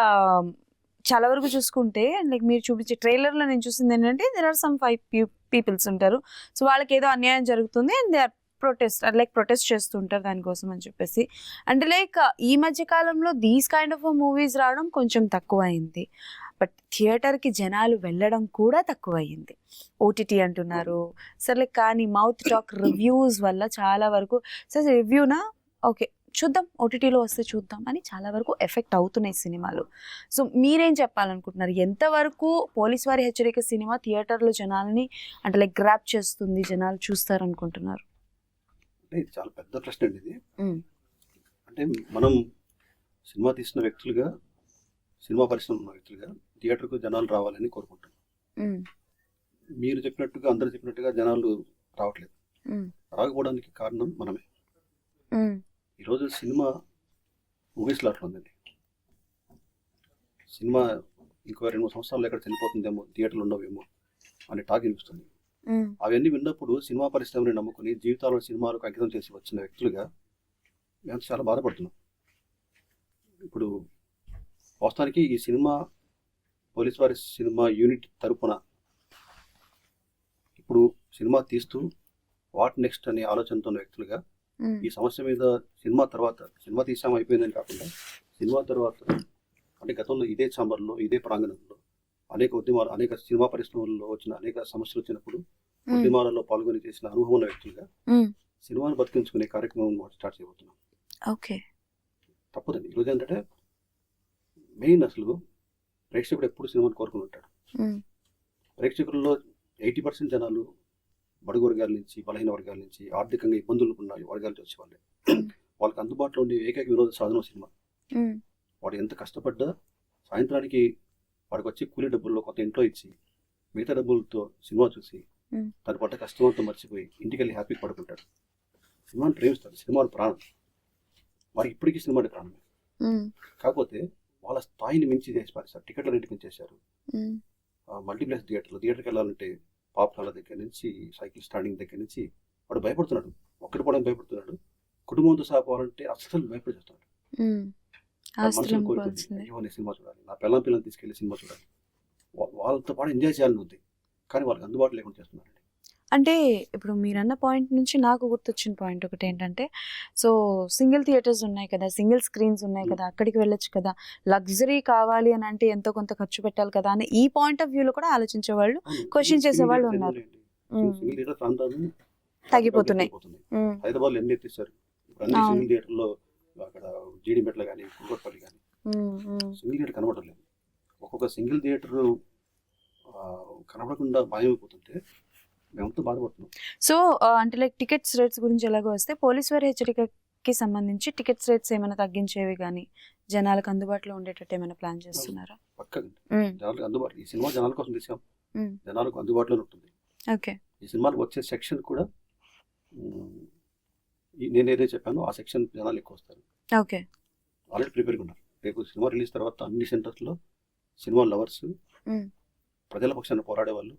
Speaker 1: చాలా వరకు చూసుకుంటే, లైక్ మీరు చూపించే ట్రైలర్లో నేను చూసింది ఏంటంటే, దెర్ ఆర్ సమ్ 5 పీపుల్స్ ఉంటారు. సో వాళ్ళకి ఏదో అన్యాయం జరుగుతుంది అండ్ దే ఆర్ ప్రొటెస్ట్ చేస్తుంటారు దానికోసం అని చెప్పేసి. అంటే లైక్ ఈ మధ్య కాలంలో దీస్ కైండ్ ఆఫ్ మూవీస్ రావడం కొంచెం తక్కువ అయింది, బట్ థియేటర్కి జనాలు వెళ్ళడం కూడా తక్కువ అయింది. ఓటీటీ అంటున్నారు సరే, కానీ మౌత్ టాక్ రివ్యూస్ వల్ల చాలా వరకు సరే రివ్యూనా ఓకే చూద్దాం, ఓటీటీలో వస్తే చూద్దాం అని చాలా వరకు ఎఫెక్ట్ అవుతున్నాయి సినిమాలు. సో మీరేం చెప్పాలనుకుంటున్నారు? ఎంతవరకు పోలీస్ వారి హెచ్చరిక సినిమా థియేటర్లో జనాలని అంటే లైక్ గ్రాప్ చేస్తుంది, జనాలు చూస్తారనుకుంటున్నారు?
Speaker 4: అంటే ఇది చాలా పెద్ద ప్రశ్న అండి ఇది. అంటే మనం సినిమా తీసిన వ్యక్తులుగా, సినిమా పరిశ్రమ ఉన్న వ్యక్తులుగా థియేటర్కు జనాలు రావాలని కోరుకుంటాం. మీరు చెప్పినట్టుగా, అందరూ చెప్పినట్టుగా జనాలు రావట్లేదు. రాకపోవడానికి కారణం మనమే. ఈరోజు సినిమా మూవీస్లో అట్లా ఉందండి. సినిమా ఇంకో 2-3 సంవత్సరాలు ఎక్కడ చనిపోతుందేమో, థియేటర్లు ఉండవేమో అనే టాక్ వినిపిస్తుంది. అవన్నీ విన్నప్పుడు సినిమా పరిశ్రమని నమ్ముకుని జీవితాలను సినిమాలకు అంకితం చేసి వచ్చిన వ్యక్తులుగా మేము చాలా బాధపడుతున్నాం. ఇప్పుడు వాస్తవానికి ఈ సినిమా పోలీస్ వారి సినిమా యూనిట్ తరపున ఇప్పుడు సినిమా తీస్తూ వాట్ నెక్స్ట్ అనే ఆలోచనతో ఉన్న వ్యక్తులుగా ఈ సమస్య మీద సినిమా తీసాం అయిపోయిందని కాకుండా, సినిమా తర్వాత అంటే గతంలో ఇదే ఛాంబర్లో, ఇదే ప్రాంగణంలో అనేక ఉద్యమాలు, అనేక సినిమా పరిశ్రమల్లో వచ్చిన అనేక సమస్యలు వచ్చినప్పుడు ఉద్యమాలలో పాల్గొని చేసిన అనుభవం ఉన్న వ్యక్తులుగా సినిమాను బతికించుకునే కార్యక్రమం స్టార్ట్ చేయబోతున్నాం.
Speaker 1: ఓకే,
Speaker 4: తప్పదండి. ఈరోజు ఏంటంటే మెయిన్ అసలు ప్రేక్షకుడు ఎప్పుడు సినిమాను కోరుకుని ఉంటాడు. ప్రేక్షకుల్లో 80% జనాలు బడుగు వర్గాల నుంచి, బలహీన వర్గాల నుంచి, ఆర్థికంగా ఇబ్బందులు ఉన్న వర్గాల నుంచి వచ్చేవాళ్ళే. వాళ్ళకి అందుబాటులో ఉండే ఏకైక వినోద సాధనం సినిమా. వాడు ఎంత కష్టపడ్డా సాయంత్రానికి వాడికి వచ్చే కూలీ డబ్బుల్లో కొంత ఇంట్లో ఇచ్చి మిగతా డబ్బులతో సినిమా చూసి తన పడ్డ కష్టంతో మర్చిపోయి ఇంటికి వెళ్ళి హ్యాపీ పడుకుంటాడు. సినిమాని ప్రేమిస్తాడు, సినిమాను ప్రాణం. వారికి ఇప్పటికీ సినిమా ప్రాణమే. కాకపోతే వాళ్ళ స్థాయిని మించి చేసి పారేస్తారు. టికెట్ల రేటు పెంచేశారు. మల్టీప్లెక్స్ థియేటర్కి వెళ్ళాలంటే పాప్కార్న్ల దగ్గర నుంచి, సైకిల్ స్టాండింగ్ దగ్గర నుంచి వాడు భయపడుతున్నాడు. ఒక్కటి పోవడానికి భయపడుతున్నాడు. కుటుంబంతో సహా పోవాలంటే అస్సలు భయపడి చేస్తున్నాడు.
Speaker 1: ఆస్తులు
Speaker 4: మనుషులు కోరుకుంది
Speaker 1: అమ్ముకోవాల్సిందే.
Speaker 4: అయ్యో నేను సినిమా చూడాలి, నా పిల్లల్ని తీసుకెళ్ళి సినిమా చూడాలి, వాళ్ళతో పాటు ఎంజాయ్ చేయాలని ఉంది, కానీ వాళ్ళకి అందుబాటులో లేకుండా చేస్తున్నారండి.
Speaker 1: అంటే ఇప్పుడు మీరన్న పాయింట్ నుంచి నాకు గుర్తొచ్చిన పాయింట్ ఒకటి ఏంటంటే, సో సింగిల్ థియేటర్స్ ఉన్నాయి కదా, సింగిల్ స్క్రీన్స్ ఉన్నాయి కదా, అక్కడికి వెళ్ళొచ్చు కదా, లగ్జరీ కావాలి అని అంటే ఎంతో కొంత ఖర్చు పెట్టాలి కదా అని ఈ పాయింట్ ఆఫ్ వ్యూలో కూడా ఆలోచించే వాళ్ళు, క్వశ్చన్ చేసే వాళ్ళు ఉన్నారు.
Speaker 4: సింగిల్ థియేటర్ ప్రాంతాలు
Speaker 1: తగ్గిపోతున్నాయి.
Speaker 4: హైదరాబాద్ లో ఎన్ని ఎత్తిస్తారు, అన్ని
Speaker 1: అవును.
Speaker 4: సింగిల్ థియేటర్లో అక్కడ జీడిమెట్ల కానీ కుంకట్పల్లి కానీ సింగిల్ థియేటర్ కనబడలేదు. ఒక్కొక్క సింగిల్ థియేటర్ కనబడకుండా మాయమైపోతుంటే మేమంతా బాధపడుతున్నాం.
Speaker 1: సో అంటే లైక్ టికెట్స్ రేట్స్ గురించి ఎలాగో వస్తే, పోలీస్ వారి హెచ్చరికకి సంబంధించి టికెట్స్ రేట్స్ ఏమైనా తగ్గించేవి కానీ జనాలకు అందుబాటులో ఉండేటట్టు ఏమైనా ప్లాన్ చేస్తున్నారా?
Speaker 4: పక్కగా జనాలకు అందుబాటులో, ఈ సినిమా జనాల కోసం తీసాం, జనాలకు అందుబాటులో ఉంటుంది.
Speaker 1: ఓకే.
Speaker 4: ఈ సినిమాలకు వచ్చే సెక్షన్ కూడా నేను ఏదైతే చెప్పానో ఆ సెక్షన్ జనాలు ఎక్కువ వస్తారు.
Speaker 1: ఓకే.
Speaker 4: ఆల్రెడీ ప్రిపేర్గా ఉన్నారు. రేపు సినిమా రిలీజ్ తర్వాత అన్ని సెంటర్స్లో సినిమా లవర్స్, ప్రజల పక్షాన పోరాడే వాళ్ళు,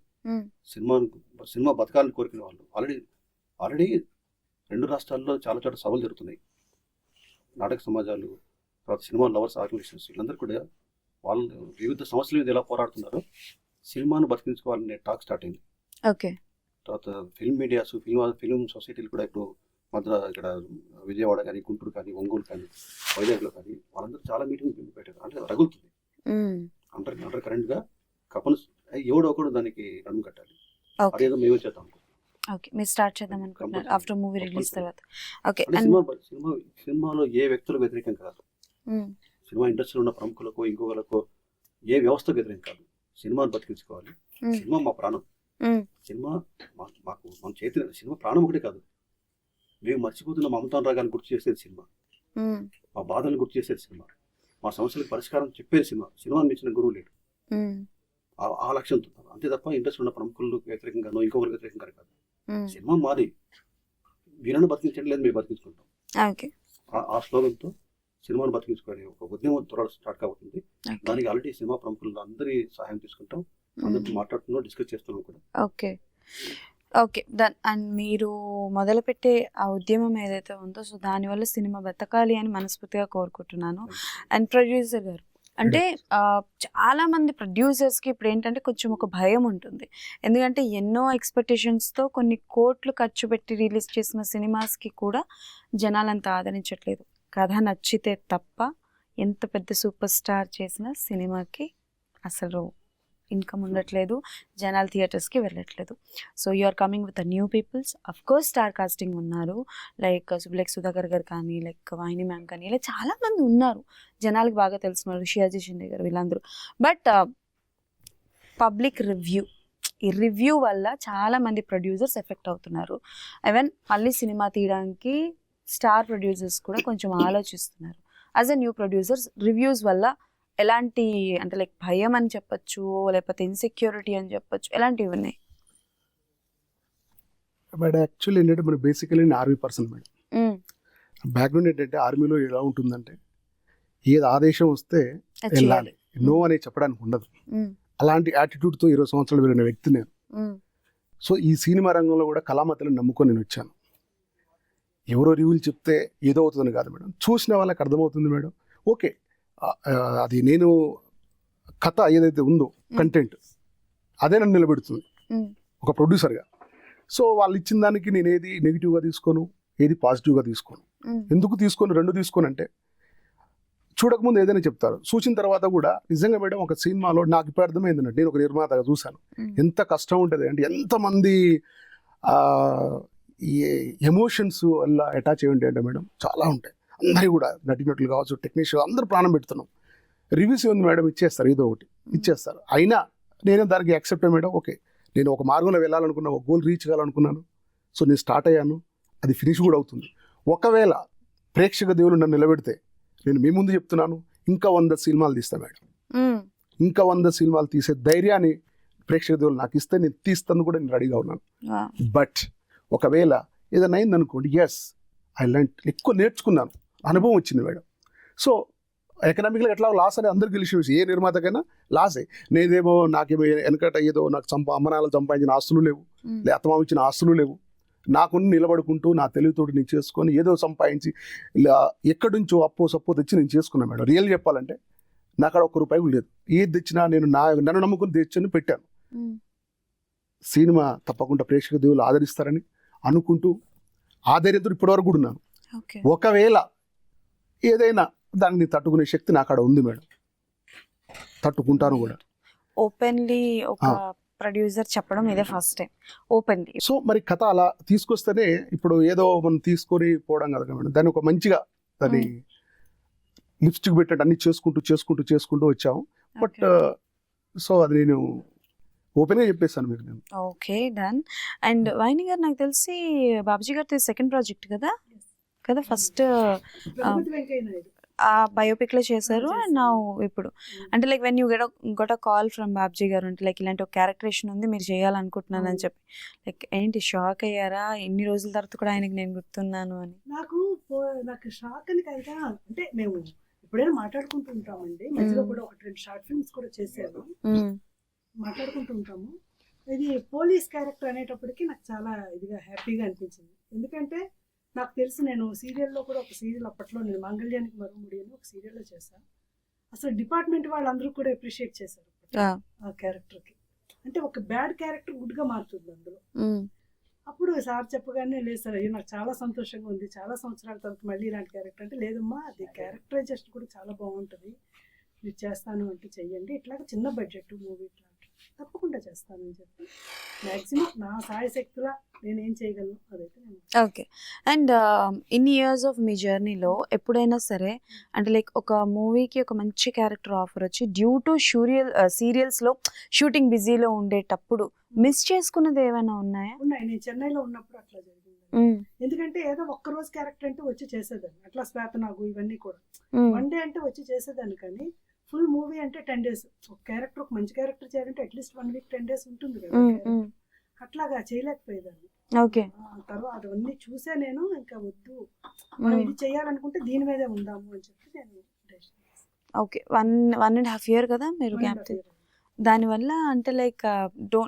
Speaker 4: సినిమా బతకాలని కోరుకునే వాళ్ళు ఆల్రెడీ 2 రాష్ట్రాల్లో చాలా చోట్ల సభలు జరుగుతున్నాయి. నాటక సమాజాలు, తర్వాత సినిమా లవర్స్ ఆర్గనైజేషన్స్, వీళ్ళందరూ కూడా వాళ్ళు వివిధ సమస్యల మీద ఎలా పోరాడుతున్నారో సినిమాను బతికించుకోవాలనే టాక్ స్టార్ట్ అయింది.
Speaker 1: ఓకే.
Speaker 4: తర్వాత ఫిల్మ్ మీడియాస్, ఫిల్మ్ సొసైటీలు కూడా ఇప్పుడు ఇక్కడ విజయవాడ కానీ, గుంటూరు కానీ, ఒంగోలు కానీ, వైజాగ్లో కానీ వాళ్ళందరూ చాలా మీటింగ్ పెట్టారు. అంటే రగులుతుంది అండర్ కరెంట్ గా, కపన్స్ ఎవడో ఒకడు దానికి నడుము కట్టాలి. అదేదో మేమే చేద్దాం.
Speaker 1: ఓకే, మీరు స్టార్ట్ చేద్దాం అనుకుంటున్నారు ఆఫ్టర్ మూవీ రిలీజ్ తర్వాత. ఓకే.
Speaker 4: సినిమాలో ఏ వ్యక్తులకు వ్యతిరేకం కాదు, సినిమా ఇండస్ట్రీలో ఉన్న ప్రముఖులకు ఇంకొకరికో ఏ వ్యవస్థ వ్యతిరేకం కాదు. సినిమాను బతికించుకోవాలి. సినిమా మా ప్రాణం. సినిమా మాకు మన చేతి, సినిమా ప్రాణం ఒకటే కాదు, మేము మర్చిపోతున్న మమతాన్ రాగాన్ని గుర్తు చేసేది సినిమా, మా బాధలను గుర్తు చేసేది సినిమా, మా సమస్యలకు పరిష్కారం చెప్పేది సినిమా. సినిమాని మించిన గురువు లేడు. ఆ లక్ష్యంతో, అంతే తప్ప ఇండస్ట్రీ ఉన్న ప్రముఖులకు వ్యతిరేకంగానో ఇంకొకరికి వ్యతిరేకంగా కాదు. సినిమా మాది, వీళ్ళని బతికించడం లేదు, మేము బతికించుకుంటాం. ఆ స్లోగన్తో సినిమాను బతికించుకొని ఒక ఉద్యమం త్వరగా స్టార్ట్ కాబోతుంది. దానికి ఆల్రెడీ సినిమా ప్రముఖులు అందరి సహాయం తీసుకుంటాం, అందరితో మాట్లాడుతున్నాం, డిస్కస్ చేస్తున్నాం కూడా.
Speaker 1: ఓకే. Okay, done. అండ్ మీరు మొదలుపెట్టే ఆ ఉద్యమం ఏదైతే ఉందో, సో దానివల్ల సినిమా బతకాలి అని మనస్ఫూర్తిగా కోరుకుంటున్నాను. అండ్ ప్రొడ్యూసర్ గారు, అంటే చాలా మంది ప్రొడ్యూసర్స్కి ఇప్పుడు ఏంటంటే కొంచెం ఒక భయం ఉంటుంది. ఎందుకంటే ఎన్నో ఎక్స్పెక్టేషన్స్తో కొన్ని కోట్లు ఖర్చు పెట్టి రిలీజ్ చేసిన సినిమాస్కి కూడా జనాలంతా ఆదరించట్లేదు. కథ నచ్చితే తప్ప ఎంత పెద్ద సూపర్ స్టార్ చేసిన సినిమాకి అసలు ఇన్కమ్ ఉండట్లేదు, జనాలు థియేటర్స్కి వెళ్ళట్లేదు. So you are coming with new peoples. Of course star casting ఉన్నారు, లైక్ సుధాకర్ గారు కానీ, లైక్ వాహిని మ్యామ్ కానీ, ఇలా చాలామంది ఉన్నారు జనాలకు బాగా తెలిసిన వాళ్ళు, షియాజీ షిండే గారు, వీళ్ళందరూ. బట్ పబ్లిక్ ఈ రివ్యూ వల్ల చాలామంది ప్రొడ్యూసర్స్ ఎఫెక్ట్ అవుతున్నారు. ఈవెన్ మళ్ళీ సినిమా తీయడానికి స్టార్ ప్రొడ్యూసర్స్ కూడా కొంచెం ఆలోచిస్తున్నారు. As a new producers, reviews వల్ల ఎలాంటి, అంటే లైక్ భయం అని చెప్పచ్చు, లేకపోతే ఇన్సెక్యూరిటీ అని చెప్పచ్చు, ఎలాంటివి ఉన్నాయి?
Speaker 2: మేడం యాక్చువల్లీ ఏంటంటే మన basically army person madam. Background ఏంటంటే ఆర్మీలో ఎలా ఉంటుందంటే ఏది ఆదేశం వస్తే వెళ్ళాలి, నో అని చెప్పడానికి ఉండదు. అలాంటి యాటిట్యూడ్తో 20 సంవత్సరాలు వెళ్ళిన వ్యక్తి నేను. సో ఈ సినిమా రంగంలో కూడా కళామతలను నమ్ముకొని నేను వచ్చాను. ఎవరో రివ్యూలు చెప్తే ఏదో అవుతుందని కాదు మేడం, చూసిన వాళ్ళకి అర్థమవుతుంది మేడం. ఓకే, అది నేను కథ ఏదైతే ఉందో కంటెంట్ అదే నన్ను నిలబెడుతుంది ఒక ప్రొడ్యూసర్గా. సో వాళ్ళు ఇచ్చిన దానికి నేను ఏది నెగిటివ్గా తీసుకోను, ఏది పాజిటివ్గా తీసుకోను. ఎందుకు తీసుకోను, 2 తీసుకోను అంటే చూడకముందు ఏదైనా చెప్తారు, చూసిన తర్వాత కూడా నిజంగా మేడం ఒక సినిమాలో నాకు ఇప్పుడు అర్థమైందంటే, నేను ఒక నిర్మాతగా చూశాను ఎంత కష్టం ఉంటుంది అంటే, ఎంతమంది ఈ ఎమోషన్స్ వల్ల అటాచ్ అయ్యి ఉంటాయి అంటే మేడం చాలా ఉంటాయి. అందరి కూడా నటినట్లు కావచ్చు, టెక్నీషియన్ అందరూ ప్రాణం పెడుతున్నాం. రివ్యూస్ ఉంది మేడం, ఇచ్చేస్తారు, ఏదో ఒకటి ఇచ్చేస్తారు. అయినా నేను దానికి యాక్సెప్ట్ మేడం. ఓకే, నేను ఒక మార్గంలో వెళ్ళాలనుకున్నా, ఒక గోల్ రీచ్ కావాలనుకున్నాను. సో నేను స్టార్ట్ అయ్యాను, అది ఫినిష్ కూడా అవుతుంది. ఒకవేళ ప్రేక్షక దేవులు నన్ను నిలబెడితే, నేను మీ ముందు చెప్తున్నాను, ఇంకా 100 సినిమాలు తీస్తాను మేడం. ఇంకా 100 సినిమాలు తీసే ధైర్యాన్ని ప్రేక్షక దేవులు నాకు ఇస్తే నేను తీస్తాను కూడా నేను రెడీగా ఉన్నాను. బట్ ఒకవేళ ఏదైనా అయింది అనుకోండి, ఎస్ ఐ లెర్న్, ఎక్కువ నేర్చుకున్నాను, అనుభవం వచ్చింది మేడం. సో ఎకనామిక్గా ఎట్లా లాస్ అని అందరికీ తెలిసిన విషయం, ఏ నిర్మాతకైనా లాసే. నేనేమో నాకేమో వెనకట ఏదో నాకు అమ్మనాలు సంపాదించిన ఆస్తులు లేవు, అత్తమామ ఇచ్చిన ఆస్తులు లేవు, నాకుని నిలబడుకుంటూ నా తెలివితోటి నేను చేసుకొని ఏదో సంపాదించి ఇలా ఎక్కడి నుంచో అప్పో సప్పో తెచ్చి నేను చేసుకున్నాను మేడం. రియల్ చెప్పాలంటే నాకు అక్కడ ఒక్క రూపాయి కూడా లేదు. ఏది తెచ్చినా నేను నన్ను నమ్ముకుని తెచ్చని పెట్టాను. సినిమా తప్పకుండా ప్రేక్షక దేవులు ఆదరిస్తారని అనుకుంటూ ఆధైర్యంతో ఇప్పటివరకు కూడా ఉన్నాను. ఒకవేళ ఏదైనా దాన్ని తట్టుకునే శక్తి నాకు అక్కడ ఉంది మేడం, తట్టుకుంటాను కూడా.
Speaker 1: ఓపెన్లీ ఒక ప్రొడ్యూసర్ చెప్పడం ఇదే ఫస్ట్ టైం ఓపెన్లీ.
Speaker 2: సో మరి కథ అలా తీసుకొస్తేనే ఇప్పుడు ఏదో మనం తీసుకొని పోవడం కదా మేడం, దాన్ని ఒక మంచిగా దాన్ని లిప్స్టిక్ పెట్టినట్టు అన్ని చేసుకుంటూ వచ్చాము. బట్ సో అది నేను ఓపెన్గా చెప్పేస్తాను మీకు నేను.
Speaker 1: Okay done. అండ్ వాహిని గారు నాకు తెలిసి బాబుజీ గారితో సెకండ్ ప్రాజెక్ట్ కదా ఫస్ట్
Speaker 3: గణపతి వెంకయ్య నాయుడు
Speaker 1: ఆ బయోపిక్ లో చేశారు. అండ్ నా ఇప్పుడు అంటే like when you got a call from Babji గారు అంటే లైక్ ఇలాంటి ఒక క్యారెక్టరేషన్ ఉంది మీరు చేయాలనుకుంటున్నాను అని చెప్పి లైక్ ఏంటి షాక్ అయ్యారా? ఎన్ని రోజుల తర్వాత కూడా ఆయనకి నేను గుర్తున్నాను అని.
Speaker 3: నాకు షాక్ అని కదా, అంటే మేము ఎప్పుడైనా మాట్లాడుకుంటూ ఉంటామండి, మధ్యలో కూడా ఒక 2 షార్ట్ ఫిల్మ్స్ కూడా చేశాను, మాట్లాడుకుంటూ ఉంటాము. ఇది పోలీస్ క్యారెక్టర్ అనేటప్పటికి నాకు చాలా ఇదిగా హ్యాపీగా అనిపించింది. ఎందుకంటే నాకు తెలుసు నేను సీరియల్లో కూడా ఒక సీరియల్ అప్పట్లో నేను మంగళ్యానికి మరుముడి అని ఒక సీరియల్లో చేశాను. అసలు డిపార్ట్మెంట్ వాళ్ళందరూ కూడా అప్రిషియేట్ చేశారు ఆ క్యారెక్టర్కి. అంటే ఒక బ్యాడ్ క్యారెక్టర్ గుడ్గా మారుతుంది అందులో. అప్పుడు సార్ చెప్పగానే లేదు సార్ అయ్యో నాకు చాలా సంతోషంగా ఉంది, చాలా సంవత్సరాల తర్వాత మళ్ళీ ఇలాంటి క్యారెక్టర్ అంటే లేదమ్మా అది క్యారెక్టరైజేషన్ కూడా చాలా బాగుంటుంది, మీరు చేస్తాను అంటే చెయ్యండి, ఇట్లాగ చిన్న బడ్జెట్ మూవీ ఇట్లా తప్పకుండా చేస్తానని చెప్పి మ్యాక్సిమం నా సాయశక్తులా నేనేం చేయగలను అదైతే నేను.
Speaker 1: ఓకే. అండ్ ఇన్ని ఇయర్స్ ఆఫ్ మీ జర్నీలో ఎప్పుడైనా సరే అంటే లైక్ ఒక మూవీకి ఒక మంచి క్యారెక్టర్ ఆఫర్ వచ్చి డ్యూ టు సీరియల్స్లో షూటింగ్ బిజీలో ఉండేటప్పుడు మిస్ చేసుకున్నది ఏమైనా ఉన్నాయా?
Speaker 3: ఉన్నాయి. నేను చెన్నైలో ఉన్నప్పుడు అట్లా జరిగింది. ఎందుకంటే ఏదో ఒక్కరోజు క్యారెక్టర్ అంటే వచ్చి చేసేదాన్ని, అట్లా శ్వేతనాగు ఇవన్నీ కూడా 1 డే అంటే వచ్చి చేసేదాన్ని. కానీ ఫుల్ మూవీ అంటే 10 days ఒక క్యారెక్టర్, ఒక మంచి క్యారెక్టర్ చేయాలంటే అట్లీస్ట్ 1 week 10 days ఉంటుంది కదా. అట్లాగా చేయలేకపోయేదాన్ని.
Speaker 1: ఓకే.
Speaker 3: తర్వాత అవన్నీ చూసే నేను ఇంకా వద్దు మనం ఇది చేయాలనుకుంటే దీని మీదే ఉందాము అని చెప్పి నేను.
Speaker 1: ఓకే. 1.5 year కదా మీరు గ్యాప్. దానివల్ల అంటే లైక్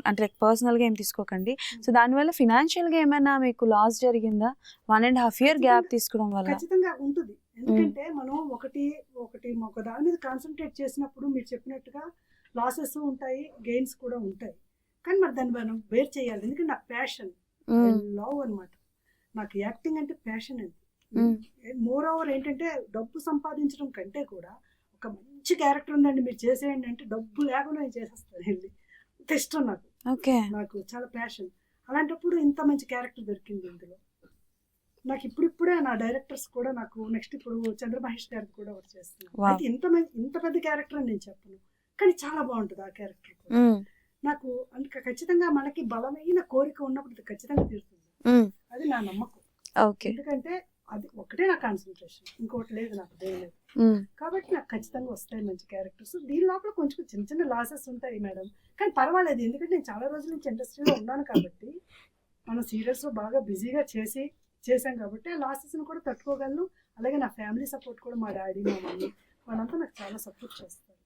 Speaker 1: అంటే లైక్ పర్సనల్గా ఏం తీసుకోకండి. సో దానివల్ల ఫినాన్షియల్గా ఏమైనా మీకు లాస్ జరిగిందా 1.5 year గ్యాప్ తీసుకోవడం వల్ల?
Speaker 3: ఖచ్చితంగా ఉంటుంది. ఎందుకంటే మనం ఒకటి ఒక దాని మీద కాన్సన్ట్రేట్ చేసినప్పుడు మీరు చెప్పినట్టుగా లాసెస్ ఉంటాయి, గెయిన్స్ కూడా ఉంటాయి. కానీ మరి దాన్ని మనం వేర్ చేయాలి. ఎందుకంటే నాకు ప్యాషన్, లవ్ అనమాట. నాకు యాక్టింగ్ అంటే ప్యాషన్ అండి. మోర్ ఓవర్ ఏంటంటే డబ్బు సంపాదించడం కంటే కూడా ఒక మంచి క్యారెక్టర్ ఉందండి మీరు చేసేయండి అంటే డబ్బు లేకుండా నేను చేసేస్తాను వెళ్ళి. అంత ఇష్టం నాకు.
Speaker 1: ఓకే.
Speaker 3: నాకు చాలా ప్యాషన్. అలాంటప్పుడు ఇంత మంచి క్యారెక్టర్ దొరికింది ఇందులో నాకు. ఇప్పుడిప్పుడే నా డైరెక్టర్స్ కూడా నాకు నెక్స్ట్ ఇప్పుడు చంద్రమహేష్ గారికి కూడా ఒకటి చేస్తున్నాను. అయితే ఇంత పెద్ద క్యారెక్టర్ అని నేను చెప్పను, కానీ చాలా బాగుంటుంది ఆ క్యారెక్టర్ కూడా. నాకు అందుకే ఖచ్చితంగా మనకి బలమైన కోరిక ఉన్నప్పుడు ఖచ్చితంగా తీరుతుంది. అది నా నమ్మకం. ఎందుకంటే అది ఒకటే నా కాన్సన్ట్రేషన్, ఇంకోటి లేదు నాకు లేదు. కాబట్టి నాకు ఖచ్చితంగా వస్తాయి మంచి క్యారెక్టర్స్. దీని లోపల కొంచెం చిన్న చిన్న లాసెస్ ఉంటాయి మేడం, కానీ పర్వాలేదు. ఎందుకంటే నేను చాలా రోజుల నుంచి ఇండస్ట్రీలో ఉన్నాను కాబట్టి, మనం సీరియల్స్లో బాగా బిజీగా చేశాం కాబట్టి ఆ లాసెస్ని కూడా తట్టుకోగలను. అలాగే నా ఫ్యామిలీ సపోర్ట్ కూడా మా డాడీ మా మమ్మీ వాళ్ళంతా నాకు చాలా సపోర్ట్ చేస్తారు.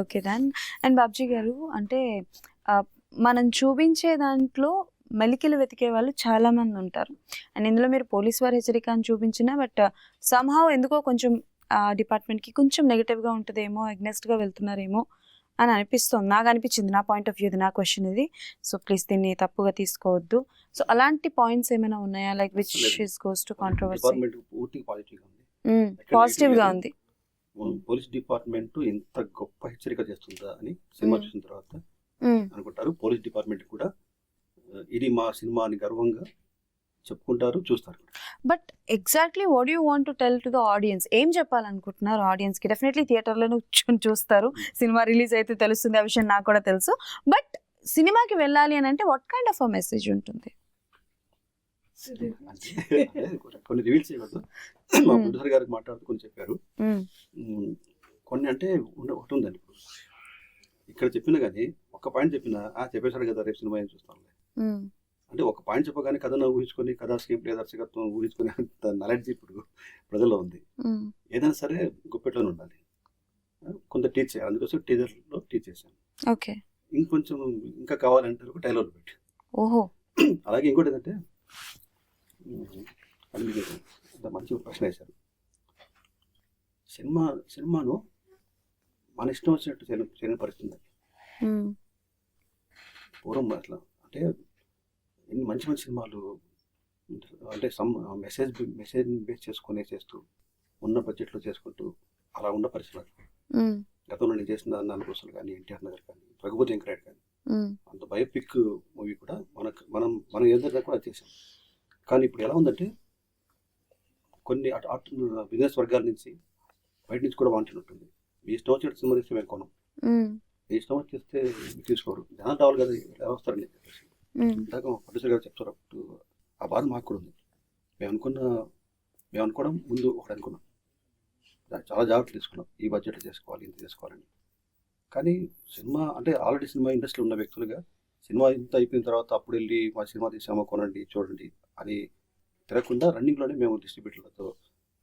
Speaker 1: Okay done. అండ్ బాబ్జీ గారు అంటే మనం చూపించే దాంట్లో మెలికలు వెతికే వాళ్ళు చాలా మంది ఉంటారు. అండ్ ఇందులో మీరు పోలీస్ వారి హెచ్చరిక అని చూపించిన బట్ సమ్హౌ ఎందుకో కొంచెం డిపార్ట్మెంట్కి కొంచెం నెగిటివ్గా ఉంటుందేమో, అగ్నెస్ట్గా వెళ్తున్నారేమో అని అనిపిస్తుంది. నాకు అనిపించింది, నా పాయింట్ ఆఫ్ వ్యూ, నా క్వశ్చన్ ఇది. సో ప్లీజ్ దీన్ని తప్పుగా తీసుకోవద్దు. సో అలాంటి పాయింట్స్ ఏమైనా ఉన్నాయా like which is goes to controversy? పాజిటివ్గా ఉంది.
Speaker 4: పోలీస్ డిపార్ట్మెంట్ ఎంత గొప్ప హెచ్చరిక చేస్తుందా అని సినిమా చూసిన తర్వాత అనుకుంటారు. పోలీస్ డిపార్ట్మెంట్ కూడా ఇది మా సినిమా అని గర్వంగా చెప్పుకుంటారు, చూస్తారు.
Speaker 1: But exactly what you want to tell to the audience? ఏం చెప్పాలనుకుంటున్నారు ఆడియన్స్కి? డెఫినెట్లీ థియేటర్లో చూస్తారు, సినిమా రిలీజ్ అయితే తెలుస్తుంది, ఆ విషయం నాకు కూడా తెలుసు. బట్ సినిమాకి వెళ్ళాలి అని అంటే what kind of a message ఉంటుంది?
Speaker 4: కొన్ని రివీల్ చేయవద్దు. మా ప్రొడ్యూసర్ గారికి మాట్లాడుతూ కొన్ని చెప్పారు. కొన్ని అంటే ఒకటి ఉందండి, ఇప్పుడు ఇక్కడ చెప్పినా కానీ ఒక పాయింట్ చెప్పినా చెప్పేశాడు కదా రేపు సినిమా ఏం చూస్తాను అంటే ఒక పాయింట్ చెప్పగానే కథను ఊహించుకొని, కథా స్క్రిప్ట్ దర్శకత్వం ఊహించుకునే అంత నాలెడ్జ్ ఇప్పుడు ప్రజల్లో ఉంది. ఏదైనా సరే గుప్పెట్లోనే ఉండాలి, కొంత టీచ్ చేయాలి. అందుకోసం టీజర్లో టీచ్ చేశాను.
Speaker 1: ఓకే.
Speaker 4: ఇంకొంచెం ఇంకా కావాలంటే ఒక టైలర్లు పెట్టి.
Speaker 1: ఓహో.
Speaker 4: అలాగే ఇంకోటి ఏంటంటే అని మీరు ఇంత మంచి ప్రశ్న వేశారు. సినిమాను మన ఇష్టం వచ్చినట్టు చేయని పరిస్థితి ఉంది. పూర్వం అట్లా అంటే ఎన్ని మంచి మంచి సినిమాలు అంటే మెసేజ్ బేస్ చేసుకునే చేస్తూ ఉన్న బడ్జెట్లో చేసుకుంటూ అలా ఉన్న పరిస్థితులు. గతంలో నేను చేసిన నాన్నకోసలు కానీ ఎన్టీఆర్ నగర్ కానీ రఘుపతి వెంకటరెడ్డి కానీ అంత బయోపిక్ మూవీ కూడా మనం ఏదైనా కూడా చేసాం. కానీ ఇప్పుడు ఎలా ఉందంటే కొన్ని బిజినెస్ వర్గాల నుంచి బయట నుంచి కూడా వాంటెడ్ ఉంటుంది. మీ ఇష్టం వచ్చినట్టు సినిమా తీస్తే మేము కొనం, మీ ఇష్టం వచ్చి చేస్తే తీసుకోరు, జనాలు రావాలి కదా ఎలా వస్తారని చెప్పేసి ఇందాక ప్రొడ్యూసర్ గారు చెప్తారు. అప్పుడు ఆ బాధ మాకు కూడా ఉంది. మేము అనుకోవడం ముందు ఒకటి అనుకున్నాం, చాలా జాగ్రత్తలు తీసుకున్నాం, ఈ బడ్జెట్ చేసుకోవాలి ఇంత చేసుకోవాలని. కానీ సినిమా అంటే ఆల్రెడీ సినిమా ఇండస్ట్రీలో ఉన్న వ్యక్తులుగా సినిమా ఇంత అయిపోయిన తర్వాత అప్పుడు వెళ్ళి మా సినిమా తీసామో కొనండి చూడండి అని తిరగకుండా రన్నింగ్లోనే మేము డిస్ట్రిబ్యూటర్లతో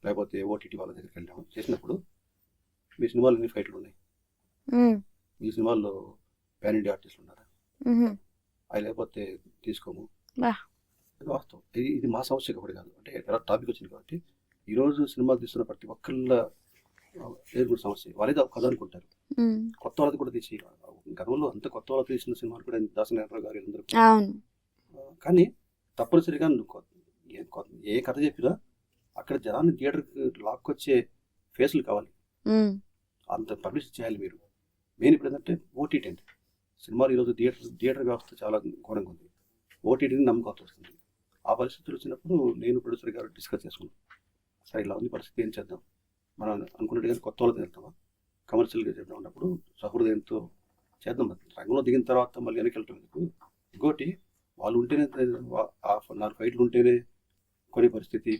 Speaker 4: లేకపోతే ఓటీటీ వాళ్ళ దగ్గరికి వెళ్ళాము. చేసినప్పుడు మీ సినిమాలో ఎన్ని ఫైట్లు ఉన్నాయి, మీ సినిమాల్లో ప్యాన్ ఇండియా ఆర్టిస్టులు ఉన్నారా, అవి లేకపోతే తీసుకోము. అది వాస్తవం. ఇది మా సమస్య ఒకటి కాదు, అంటే ఎలా టాపిక్ వచ్చింది కాబట్టి ఈరోజు సినిమాలు తీస్తున్న ప్రతి ఒక్కళ్ళ ఎదుర్కొన్న సమస్య. వాళ్ళేదో కథ అనుకుంటారు, కొత్త వాళ్ళది కూడా తీసి గతంలో అంత కొత్త వాళ్ళు తీసిన సినిమాలు కూడా దాసనారాయణ గారు అందరూ. కానీ తప్పనిసరిగా ఏ కథ చెప్పినా అక్కడ జనాన్ని థియేటర్కి లాక్కొచ్చే ఫేస్లు కావాలి, అంత పబ్లిసిటీ చేయాలి మీరు. మెయిన్ ఇప్పుడు ఏంటంటే ఓటీటీ అంటే సినిమాలు ఈరోజు థియేటర్ వ్యవస్థ చాలా ఘోరంగా ఉంది, ఓటీటీని నమ్ముకోవాల్సి వస్తుంది. ఆ పరిస్థితులు వచ్చినప్పుడు నేను ప్రొడ్యూసర్ గారు డిస్కస్ చేసుకున్నాను, సరే ఇలా ఉంది పరిస్థితి, ఏం చేద్దాం, మనం అనుకున్నట్టుగా కొత్త వాళ్ళతో వెళ్తామా, కమర్షియల్గా చేద్దాం అన్నప్పుడు సహృదయంతో చేద్దాం. రంగంలో దిగిన తర్వాత మళ్ళీ వెనక్కి వెళ్ళటం ఎందుకు. ఇంకోటి వాళ్ళు ఉంటేనే 4 ఫైట్లు ఉంటేనే కొనే పరిస్థితి,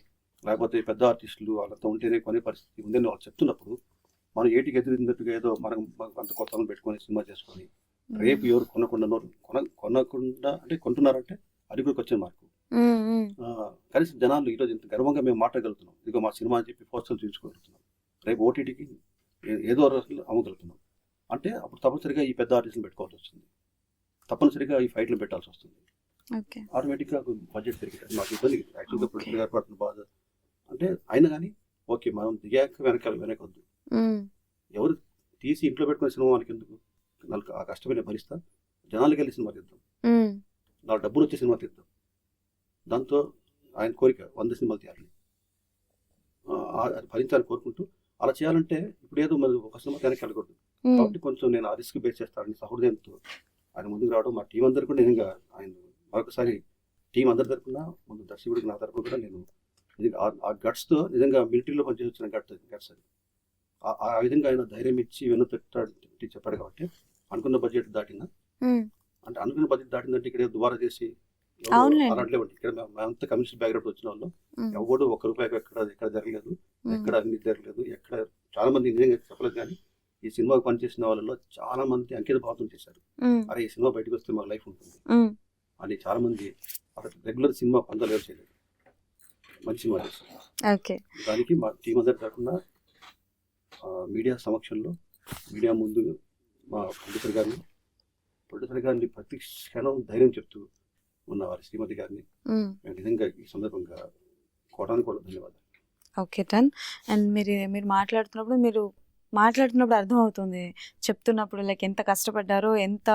Speaker 4: లేకపోతే పెద్ద ఆర్టిస్టులు వాళ్ళతో ఉంటేనే కొనే పరిస్థితి ఉందని వాళ్ళు చెప్తున్నప్పుడు మనం ఏటికి ఎదురున్నట్టుగా ఏదో మనం అంత కొత్త పెట్టుకొని సినిమా చేసుకొని రేపు ఎవరు కొనకుండా అంటే కొంటున్నారంటే అది కూడా వచ్చిన మార్కు. కనీసం జనాలు ఈరోజు ఇంత గర్వంగా మేము మాట్లాడగలుగుతున్నాం, ఇదిగో మా సినిమా అని చెప్పి పోస్టర్లు చూసుకోగలుగుతున్నాం, రేపు ఓటీటీకి ఏదో రోజులు అమ్మగలుగుతున్నాం అంటే అప్పుడు తప్పనిసరిగా ఈ పెద్ద ఆర్టిస్టులు పెట్టుకోవాల్సి వస్తుంది, తప్పనిసరిగా ఈ ఫైట్లు పెట్టాల్సి వస్తుంది. ఆటోమేటిక్గా బడ్జెట్ పెరిగితే మాకు ఇబ్బంది. యాక్చువల్గా ప్రొడ్యూసర్ గారు పడుతున్న బాధ అంటే అయినా కానీ ఓకే మనం దిగాక వెనకొద్దు, ఎవరు తీసి ఇంట్లో పెట్టుకునే సినిమా మనకి ఎందుకు, నాకు ఆ కష్టమైన భరిస్తా, జనాలకి వెళ్ళి సినిమా తీద్దాం, నాకు డబ్బులు వచ్చే సినిమా తీద్దాం. దాంతో ఆయన కోరిక 100 సినిమాలు తీయాలని, అది భరించాలని కోరుకుంటూ అలా చేయాలంటే ఇప్పుడు ఏదో మరి ఒక సినిమా వెనక్కి వెళ్ళకూడదు కాబట్టి కొంచెం నేను ఆ రిస్క్ బేస్ చేస్తానని సహృదయంతో ఆయన ముందుకు రావడం, మా టీం అందరు కూడా నిజంగా ఆయన మరొకసారి టీం అందరి తరఫున ముందు దర్శకుడికి నా తరఫున కూడా నేను ఆ గట్స్తో నిజంగా మిలిటరీలో పనిచేసి వచ్చిన గట్స్ అది ఆ విధంగా ఆయన ధైర్యం ఇచ్చి వెన్నుతట్టి చెప్పాడు కాబట్టి అనుకున్న బడ్జెట్ దాటిందా అంటే అనుకున్న బడ్జెట్ దాటిందంటే ఇక్కడ దుబారా చేసి అలాంటిలే ఉంటాయి. ఇక్కడ మేమంతా కమ్యూనిస్ట్ బ్యాక్గ్రౌండ్ వచ్చిన వాళ్ళు ఎవరు ₹1 ఎక్కడ జరగలేదు, ఎక్కడ అన్ని జరగలేదు, ఎక్కడ చాలా మంది నిజంగా చెప్పలేదు. కానీ ఈ సినిమాకి పనిచేసిన వాళ్ళలో చాలా మంది అంకిత భావం చేశారు, అరే ఈ సినిమా బయటకు వస్తే మాకు లైఫ్ ఉంటుంది అని. చాలా మంది అక్కడ రెగ్యులర్ సినిమా పందాలు చేయలేదు, మంచి సినిమా చేస్తారు. దానికి మా టీం అందరి తరఫున మీడియా సమక్షంలో మీడియా ముందు మా ప్రొడ్యూసర్ గారిని ప్రతి క్షణం ధైర్యం చెప్తూ ఉన్న వారి శ్రీమతి గారిని మేము నిజంగా ఈ సందర్భంగా కోటానికి కూడా ధన్యవాదాలు.
Speaker 1: Okay done. అండ్ మీరు మాట్లాడుతున్నప్పుడు అర్థమవుతుంది, చెప్తున్నప్పుడు లైక్ ఎంత కష్టపడ్డారో, ఎంత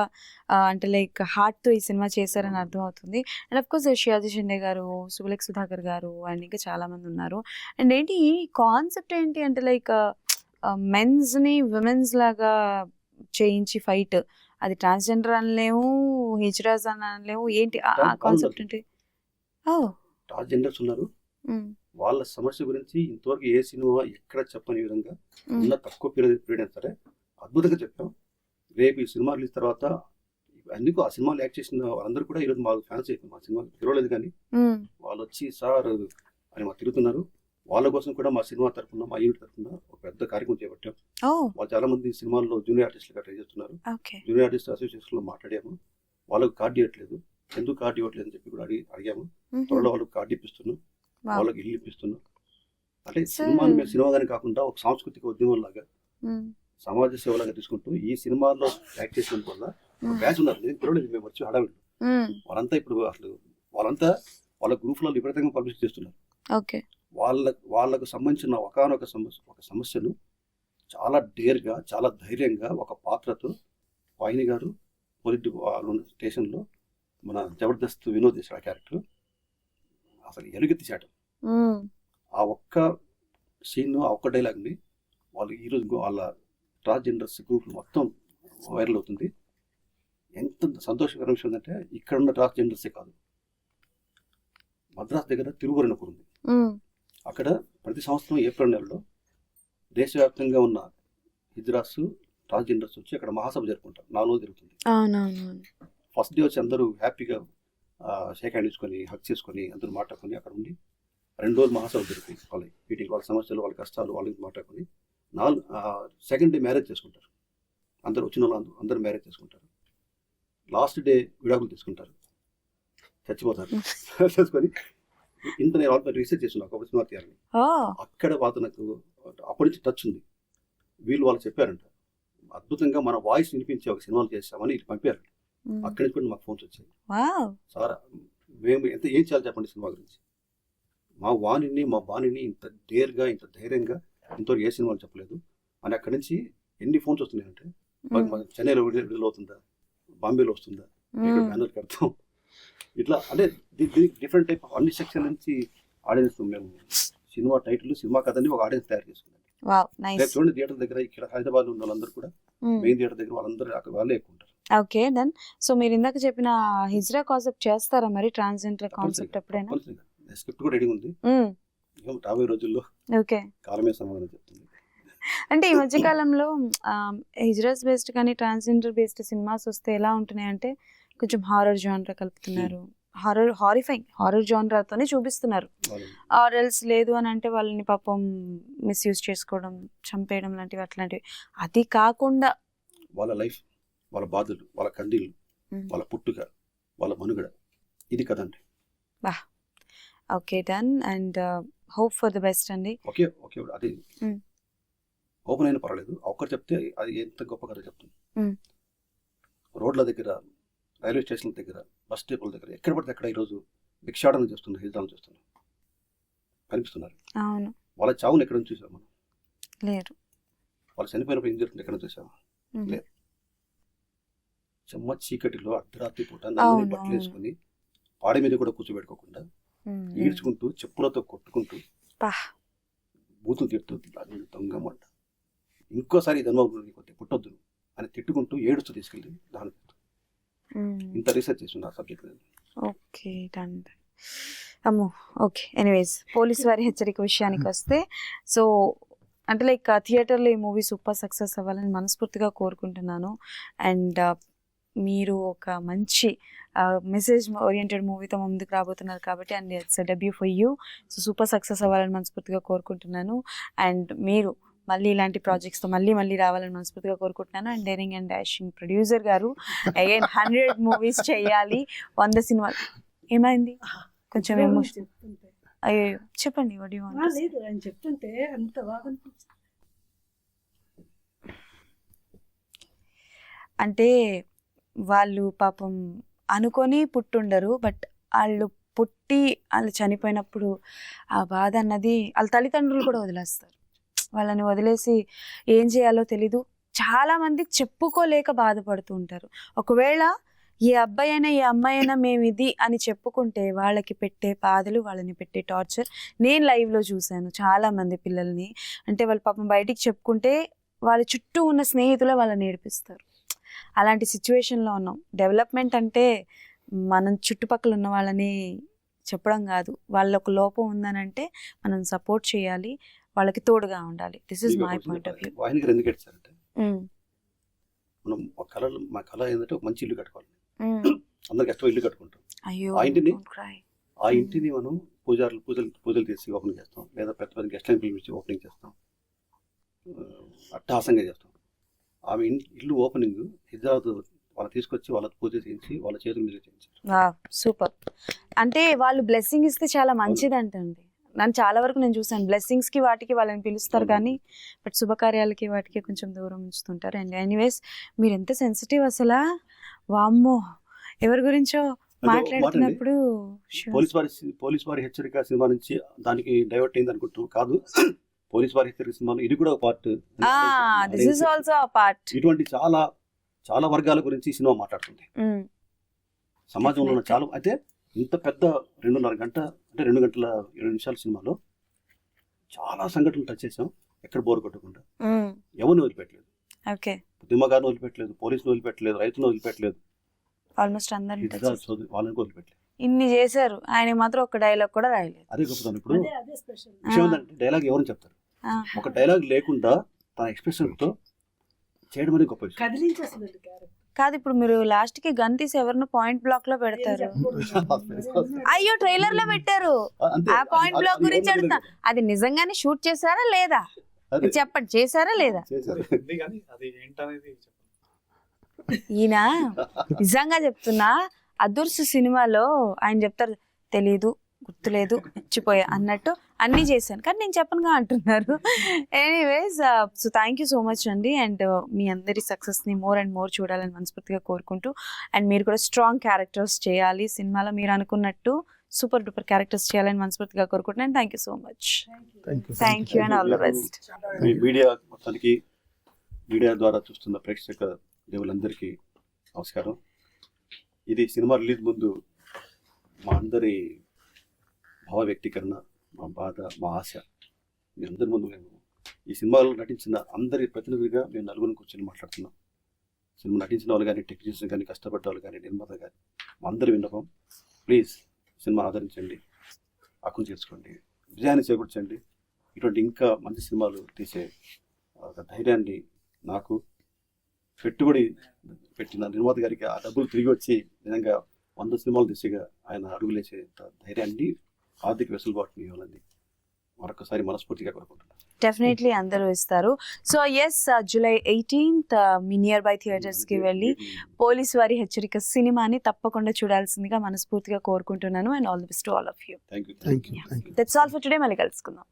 Speaker 1: అంటే లైక్ హార్ట్తో ఈ సినిమా చేశారని అర్థమవుతుంది. అండ్ అఫ్కోర్స్ షియాజీ షిండే గారు, సుబులెక్ సుధాకర్ గారు అండ్ ఇంకా చాలామంది ఉన్నారు. అండ్ ఏంటి ఈ కాన్సెప్ట్ ఏంటి అంటే లైక్ మెన్స్ని విమెన్స్ లాగా చేయించి ఫైట్, అది ట్రాన్స్జెండర్ అనలేము, హిజ్రాజ్ అని అనలేము, ఏంటి ఆ కాన్సెప్ట్ ఏంటి?
Speaker 4: ట్రాన్స్జెండర్స్ ఉన్నారు, వాళ్ళ సమస్య గురించి ఇంతవరకు ఏ సినిమా ఎక్కడ చెప్పని విధంగా ఉన్న తక్కువ పీరియడ్ అయినా సరే అద్భుతంగా చెప్పాం. రేపు ఈ సినిమా రిలీజ్ తర్వాత అందుకు ఆ సినిమాలు యాక్ట్ చేసిన వాళ్ళందరూ కూడా ఈరోజు మాకు ఫ్యాన్స్ అయిపోయింది. మా సినిమా తిరగలేదు కానీ వాళ్ళు వచ్చి సార్ అని మాకు తిరుగుతున్నారు. వాళ్ళ కోసం కూడా మా సినిమా తరఫున, మా యూనిట్ తరఫున ఒక పెద్ద కార్యక్రమం చేపట్టాం. వాళ్ళు చాలా మంది సినిమాల్లో జూనియర్ ఆర్టిస్టులుగా ట్రై చేస్తున్నారు. జూనియర్ ఆర్టిస్ట్ అసోసియేషన్ లో మాట్లాడాము, వాళ్ళకి కార్డు ఇవ్వట్లేదు, ఎందుకు కార్డు ఇవ్వట్లేదు అని చెప్పి కూడా అడిగాము. త్వరలో వాళ్ళకి కార్డు ఇప్పిస్తున్నాం, వాళ్ళకి ఇల్లు ఇప్పిస్తున్నాం. అంటే సినిమాగానే కాకుండా ఒక సాంస్కృతిక ఉద్యమం లాగా, సమాజ సేవలాగా తీసుకుంటూ ఈ సినిమాల్లో యాక్ట్ చేసినందుకు వల్ల బ్యాచ్ ఉన్నారు. నేను తిరగలేదు, మేము వచ్చి హడావిడి వాళ్ళంతా ఇప్పుడు అసలు వాళ్ళంతా వాళ్ళ గ్రూప్లలో విపరీతంగా పబ్లిష్ చేస్తున్నారు.
Speaker 1: ఓకే.
Speaker 4: వాళ్ళకు సంబంధించిన ఒకానొక సమస్యను చాలా డేర్గా, చాలా ధైర్యంగా ఒక పాత్రతో వాహిని గారు స్టేషన్లో మన జబర్దస్త్ వినోద్ చేశాడు ఆ క్యారెక్టర్. అసలు ఎలుగెత్తిచాడు. ఆ ఒక్క సీన్, ఆ ఒక్క డైలాగ్ని వాళ్ళు ఈరోజు వాళ్ళ ట్రాన్స్జెండర్స్ గ్రూప్ మొత్తం వైరల్ అవుతుంది. ఎంత సంతోషకరమైన విషయం ఏంటంటే ఇక్కడ ఉన్న ట్రాన్స్జెండర్సే కాదు, మద్రాస్ దగ్గర తిరువరణపూర్ ఉంది. అక్కడ ప్రతి సంవత్సరం ఏప్రిల్ నెలలో దేశవ్యాప్తంగా ఉన్న హిజ్రాస్ ట్రాన్స్జెండర్స్ వచ్చి అక్కడ మహాసభ జరుపుకుంటారు. 4 రోజులు జరుగుతుంది. ఫస్ట్ డే వచ్చి అందరూ హ్యాపీగా షేక్ హ్యాండ్ ఇచ్చుకొని, హక్ చేసుకొని, అందరూ మాట్లాడుకొని అక్కడ ఉండి 2 రోజులు మహాసభ జరుగుతుంది. వాళ్ళ సమస్యలు, వాళ్ళ కష్టాలు వాళ్ళకి మాట్లాడుకొని సెకండ్ డే మ్యారేజ్ చేసుకుంటారు. అందరు వచ్చిన వాళ్ళు అందరూ మ్యారేజ్ చేసుకుంటారు. లాస్ట్ డే విడాకులు తీసుకుంటారు, చచ్చిపోతారు. చేసుకొని ఇంత నేను వాళ్ళతో రీసెర్చ్ చేస్తున్నాను ఒక సినిమా తీయాలని. అక్కడ వాళ్ళతో నాకు అప్పటి నుంచి టచ్ ఉంది. వాళ్ళు చెప్పారంట, అద్భుతంగా మన వాయిస్ వినిపించి ఒక సినిమాలు చేస్తామని పంపారు. అక్కడి నుంచి కూడా మాకు ఫోన్స్ వచ్చాయి. సార్ మేము ఏం చేయాలి చెప్పండి సినిమా గురించి. మా బాణిని ఇంత డేర్గా, ఇంత ధైర్యంగా ఇంతవరకు ఏ సినిమాలు చెప్పలేదు అని అక్కడి నుంచి ఎన్ని ఫోన్స్ వస్తున్నాయంటే, చెన్నైలో విడుదల అవుతుందా, బాంబేలో వస్తుందా, బ్యానర్ కడతాం, ఇట్లా అంటే డిఫరెంట్ టైప్ ఆఫ్ అన్ని సెక్షన్ నుంచి ఆడియన్స్ మేము సినిమా టైటిల్, సినిమా కథని ఒక ఆడియన్స్ తయారు చేసుకున్నాం. చూడండి థియేటర్ దగ్గర ఇక్కడ హైదరాబాద్ ఉన్న వాళ్ళందరూ కూడా మెయిన్ థియేటర్ దగ్గర వాళ్ళందరూ వాళ్ళే ఎక్కువ ఉంటారు.
Speaker 1: ఓకే దెన్ సో మీరు ఇందాక చెప్పిన హిజ్రా కాన్సెప్ట్ చేస్తారా మరి, ట్రాన్స్జెండర్ కాన్సెప్ట్ ఎప్పుడైనా?
Speaker 4: స్క్రిప్ట్ కూడా రెడీ ఉంది. రాబోయే రోజుల్లో కాలమే సమాధానం చెప్తుంది.
Speaker 1: అంటే ఈ మధ్య కాలంలో హిజ్రాస్ బేస్డ్ కానీ ట్రాన్స్జెండర్ బేస్డ్ సినిమాస్ వస్తే ఎలా ఉంటున్నాయి అంటే కొంచెం హారర్ జానర్ కలుపుతున్నారు. హారర్ జానర్తోనే చూపిస్తున్నారు. ఆర్ఎల్స్ లేదు అని అంటే వాళ్ళని పాపం మిస్యూజ్ చేసుకోవడం, చంపేయడం లాంటివి అట్లాంటివి. అది కాకుండా
Speaker 4: వాళ్ళ లైఫ్, వాళ్ళ బాధలు, వాళ్ళ కండీలు, వాళ్ళ పుట్టుక, వాళ్ళ మనుగడ, ఇది కదండి.
Speaker 1: Okay done and hope for the best అండి.
Speaker 4: ఓకే అది ఓపెన్ అయినా పర్వాలేదు, ఒక్కరు చెప్తే అది ఎంత గొప్ప కథ చెప్తుంది. రోడ్ల దగ్గర, రైల్వే స్టేషన్ల దగ్గర, బస్ స్టాప్ల దగ్గర, ఎక్కడ పడితే అక్కడ ఈరోజు భిక్షాటన చేస్తున్నారు, హిజ్రాలు చేస్తున్నారు, కనిపిస్తున్నారు.
Speaker 1: అవును.
Speaker 4: వాళ్ళ చావును ఎక్కడ నుంచి చూసాం మనం?
Speaker 1: లేదు.
Speaker 4: వాళ్ళు చనిపోయినప్పుడు ఏం జరుగుతుంది ఎక్కడ చూసామా? లేదు. చెమ్మ చీకటిలో అర్ధరాత్రి పూట నల్లని బట్టలు వేసుకుని పాడి మీద కూడా కూర్చోబెట్టుకోకుండా ఈడ్చుకుంటూ, చెప్పులతో కొట్టుకుంటూ, బూతులు తిడుతూ, దొంగమంట, ఇంకోసారి ఇది అనుభవం పుట్టొద్దు అని తిట్టుకుంటూ ఏడుస్తూ తీసుకెళ్ళి దాని ఇంత రీసెర్చ్ చేస్తున్నా ఆ సబ్జెక్ట్.
Speaker 1: Okay done. అమ్మో ఓకే. ఎనీవేస్ పోలీస్ వారి హెచ్చరిక విషయానికి వస్తే, సో అంటే లైక్ థియేటర్లో ఈ మూవీ సూపర్ సక్సెస్ అవ్వాలని మనస్ఫూర్తిగా కోరుకుంటున్నాను. అండ్ మీరు ఒక మంచి మెసేజ్ ఓరియంటెడ్ మూవీతో ముందుకు రాబోతున్నారు కాబట్టి, and it's debut for you. So super success అవ్వాలని మనస్ఫూర్తిగా కోరుకుంటున్నాను. అండ్ మీరు మళ్ళీ ఇలాంటి ప్రాజెక్ట్స్తో మళ్ళీ రావాలని మనస్ఫూర్తిగా కోరుకుంటున్నాను. And daring and dashing producer గారు అగైన్ 100 మూవీస్ చేయాలి, 100 సినిమాలు. ఏమైంది కొంచెం ఎమోషన్? అయ్యో చెప్పండి. What you want?
Speaker 3: లేదు ఆయన చెప్తుంటే అంత బాగా అనిపించింది.
Speaker 1: అంటే వాళ్ళు పాపం అనుకొని పుట్టుండరు, బట్ వాళ్ళు వాళ్ళు చనిపోయినప్పుడు ఆ బాధ అన్నది వాళ్ళ తల్లిదండ్రులు కూడా వదిలేస్తారు. వాళ్ళని వదిలేసి ఏం చేయాలో తెలీదు. చాలామంది చెప్పుకోలేక బాధపడుతూ ఉంటారు. ఒకవేళ ఏ అబ్బాయి అయినా ఏ అమ్మాయి అయినా మేము ఇది అని చెప్పుకుంటే వాళ్ళకి పెట్టే బాధలు, వాళ్ళని పెట్టే టార్చర్ నేను లైవ్లో చూశాను. చాలామంది పిల్లల్ని అంటే వాళ్ళు పాపం బయటికి చెప్పుకుంటే వాళ్ళ చుట్టూ ఉన్న స్నేహితులే వాళ్ళని ఏడిపిస్తారు. అలాంటి సిచ్యువేషన్లో ఉన్నాం. డెవలప్మెంట్ అంటే మనం చుట్టుపక్కల ఉన్న వాళ్ళని చెప్పడం కాదు, వాళ్ళకు లోపం ఉందనంటే మనం సపోర్ట్ చేయాలి, వాళ్ళకి తోడుగా ఉండాలి. This is my point of view.
Speaker 4: మనం మా కళ ఏంటంటే ఒక మంచి ఇల్లు కట్టుకోవాలి. అందరికి ఇష్టం ఇల్లు కట్టుకుంటాం.
Speaker 1: అయ్యో
Speaker 4: ఆ ఇంటిని మనం పూజలు చేసి ఓపెనింగ్ చేస్తాం, లేదా పెద్ద గెస్ట్లను పిలిపించి ఓపెనింగ్ చేస్తాం, అట్టహాసంగా చేస్తాం. ఆమె ఇల్లు ఓపెనింగ్ హిజ్రాతో వాళ్ళు తీసుకొచ్చి వాళ్ళ పూజ చేయించి వాళ్ళ చేతుల మీద చేయించారు.
Speaker 1: సూపర్. అంటే వాళ్ళు బ్లెస్సింగ్ ఇస్తే చాలా మంచిది అంటండి. నన్ను చాలా వరకు నేను చూసాను, బ్లెస్సింగ్స్కి వాటికి వాళ్ళని పిలుస్తారు కానీ బట్ శుభకార్యాలకి వాటికి కొంచెం దూరం ఉంచుతుంటారు. అండ్ ఎనీవేస్ మీరు ఎంత సెన్సిటివ్ అసలు, వామ్మో ఎవరి గురించో మాట్లాడుతున్నప్పుడు
Speaker 4: పోలీస్ వారి హెచ్చరిక సినిమా నుంచి దానికి డైవర్ట్ అయింది అనుకుంటూ కాదు. పోలీస్ వారి హెచ్చరిక సినిమాలో ఇది కూడా ఒక part.
Speaker 1: This is also a part.
Speaker 4: ఇటువంటి చాలా చాలా వర్గాల గురించి ఈ సినిమా మాట్లాడుతుంది. సమాజంలో ఉన్న చాలా అయితే ఇంత పెద్ద 2.5 గంట అంటే 2 గంటల 20 నిమిషాల సినిమాలో చాలా సంఘటనలు టచ్ చేసాం. ఎక్కడ బోర్ కొట్టకుండా ఎవరిని వదిలిపెట్టలేదు.
Speaker 1: ఓకే,
Speaker 4: ఉద్యమగారిని వదిలిపెట్టలేదు, పోలీసులు వదిలిపెట్టలేదు, రైతులను వదిలిపెట్టలేదు,
Speaker 1: ఆల్మోస్ట్ అందరిని
Speaker 4: వాళ్ళని వదిలిపెట్టలేదు.
Speaker 1: ఇన్ని చేశారు, ఆయన మాత్రం ఒక డైలాగ్ కూడా రాయలేదు.
Speaker 4: అదే గొప్పతనం. ఇప్పుడు
Speaker 3: అదే స్పెషల్
Speaker 4: విషయం ఏంటంటే డైలాగ్ ఎవరని చెప్తారు, ఒక డైలాగ్ లేకుండా తన ఎక్స్ప్రెషన్ తో చేయడం అనేది గొప్ప విషయం.
Speaker 3: కదిలించేస్తుంది క్యారెక్టర్.
Speaker 1: కాదు, ఇప్పుడు మీరు లాస్ట్ కి గన్ తీసి ఎవరినో పాయింట్ బ్లాక్ లో పెడతారు. అయ్యో, ట్రైలర్ లో పెట్టారు.
Speaker 4: అంతే.
Speaker 1: ఆ పాయింట్ బ్లాక్ గురించి అడుగుతా, అది నిజంగానే షూట్ చేశారా లేదా
Speaker 4: అదే.
Speaker 1: చెప్పండి, చేశారా లేదా?
Speaker 4: చేశారు.
Speaker 5: ఉంది కానీ అది ఏంటనేది చెప్పండి.
Speaker 1: ఈయన నిజంగా చెప్తున్నా, అదుర్సు సినిమాలో ఆయన చెప్తారు, తెలీదు, గుర్తులేదు, మర్చిపోయా అన్నట్టు అన్నీ చేశాను, కానీ నేను చెప్పనుగా అంటున్నారు. Anyways, so thank you so much అండి. అండ్ మీ అందరి సక్సెస్ని మోర్ అండ్ మోర్ చూడాలని మనస్ఫూర్తిగా కోరుకుంటూ, అండ్ మీరు కూడా స్ట్రాంగ్ క్యారెక్టర్స్ చేయాలి సినిమాలో, మీరు అనుకున్నట్టు సూపర్ డూపర్ క్యారెక్టర్స్ చేయాలని మనస్ఫూర్తిగా కోరుకుంటున్నాను. Thank you so much. Thank you and all the best.
Speaker 4: Media మొత్తానికి, మీడియా ద్వారా చూస్తున్న ప్రేక్షక దేవులందరికీ నమస్కారం. ఇది సినిమా రిలీజ్ ముందు మా అందరి భావ వ్యక్తీకరణ, మా బాధ, మా ఆశ. మీ అందరి ముందు మేము ఈ సినిమాలో నటించిన అందరి ప్రతినిధిగా మేము నలుగురిని కూర్చొని మాట్లాడుతున్నాం. సినిమా నటించిన వాళ్ళు కానీ, టెక్నీషియన్స్ కానీ, కష్టపడ్డ వాళ్ళు కానీ, నిర్మాత కానీ, మా అందరి విన్నపం, ప్లీజ్ సినిమా ఆదరించండి, హక్కును చేర్చుకోండి, విజయాన్ని చేకూర్చండి. ఇటువంటి ఇంకా మంచి సినిమాలు తీసే ఒక ధైర్యాన్ని నాకు, పెట్టుబడి పెట్టిన నిర్మాత గారికి ఆ డబ్బులు తిరిగి వచ్చి నిజంగా 100 సినిమాలు దిశగా ఆయన అడుగులేసే ధైర్యాన్ని, ఆర్థిక వెసులుబాటుని ఇవ్వాలని మరొకసారి మనస్ఫూర్తిగా కోరుకుంటున్నాను.
Speaker 1: డెఫినెట్లీ అందరూ ఇస్తారు. సో ఎస్, July 18th మీ నియర్ బై థియేటర్స్ కి వెళ్ళి పోలీస్ వారి హెచ్చరిక సినిమాని తప్పకుండా చూడాల్సిందిగా మనస్ఫూర్తిగా కోరుకుంటున్నాను. And all the best to all of you.
Speaker 4: Thank you.
Speaker 2: Thank you.
Speaker 1: That's all for today. మళ్ళీ కలుసుకుందాం.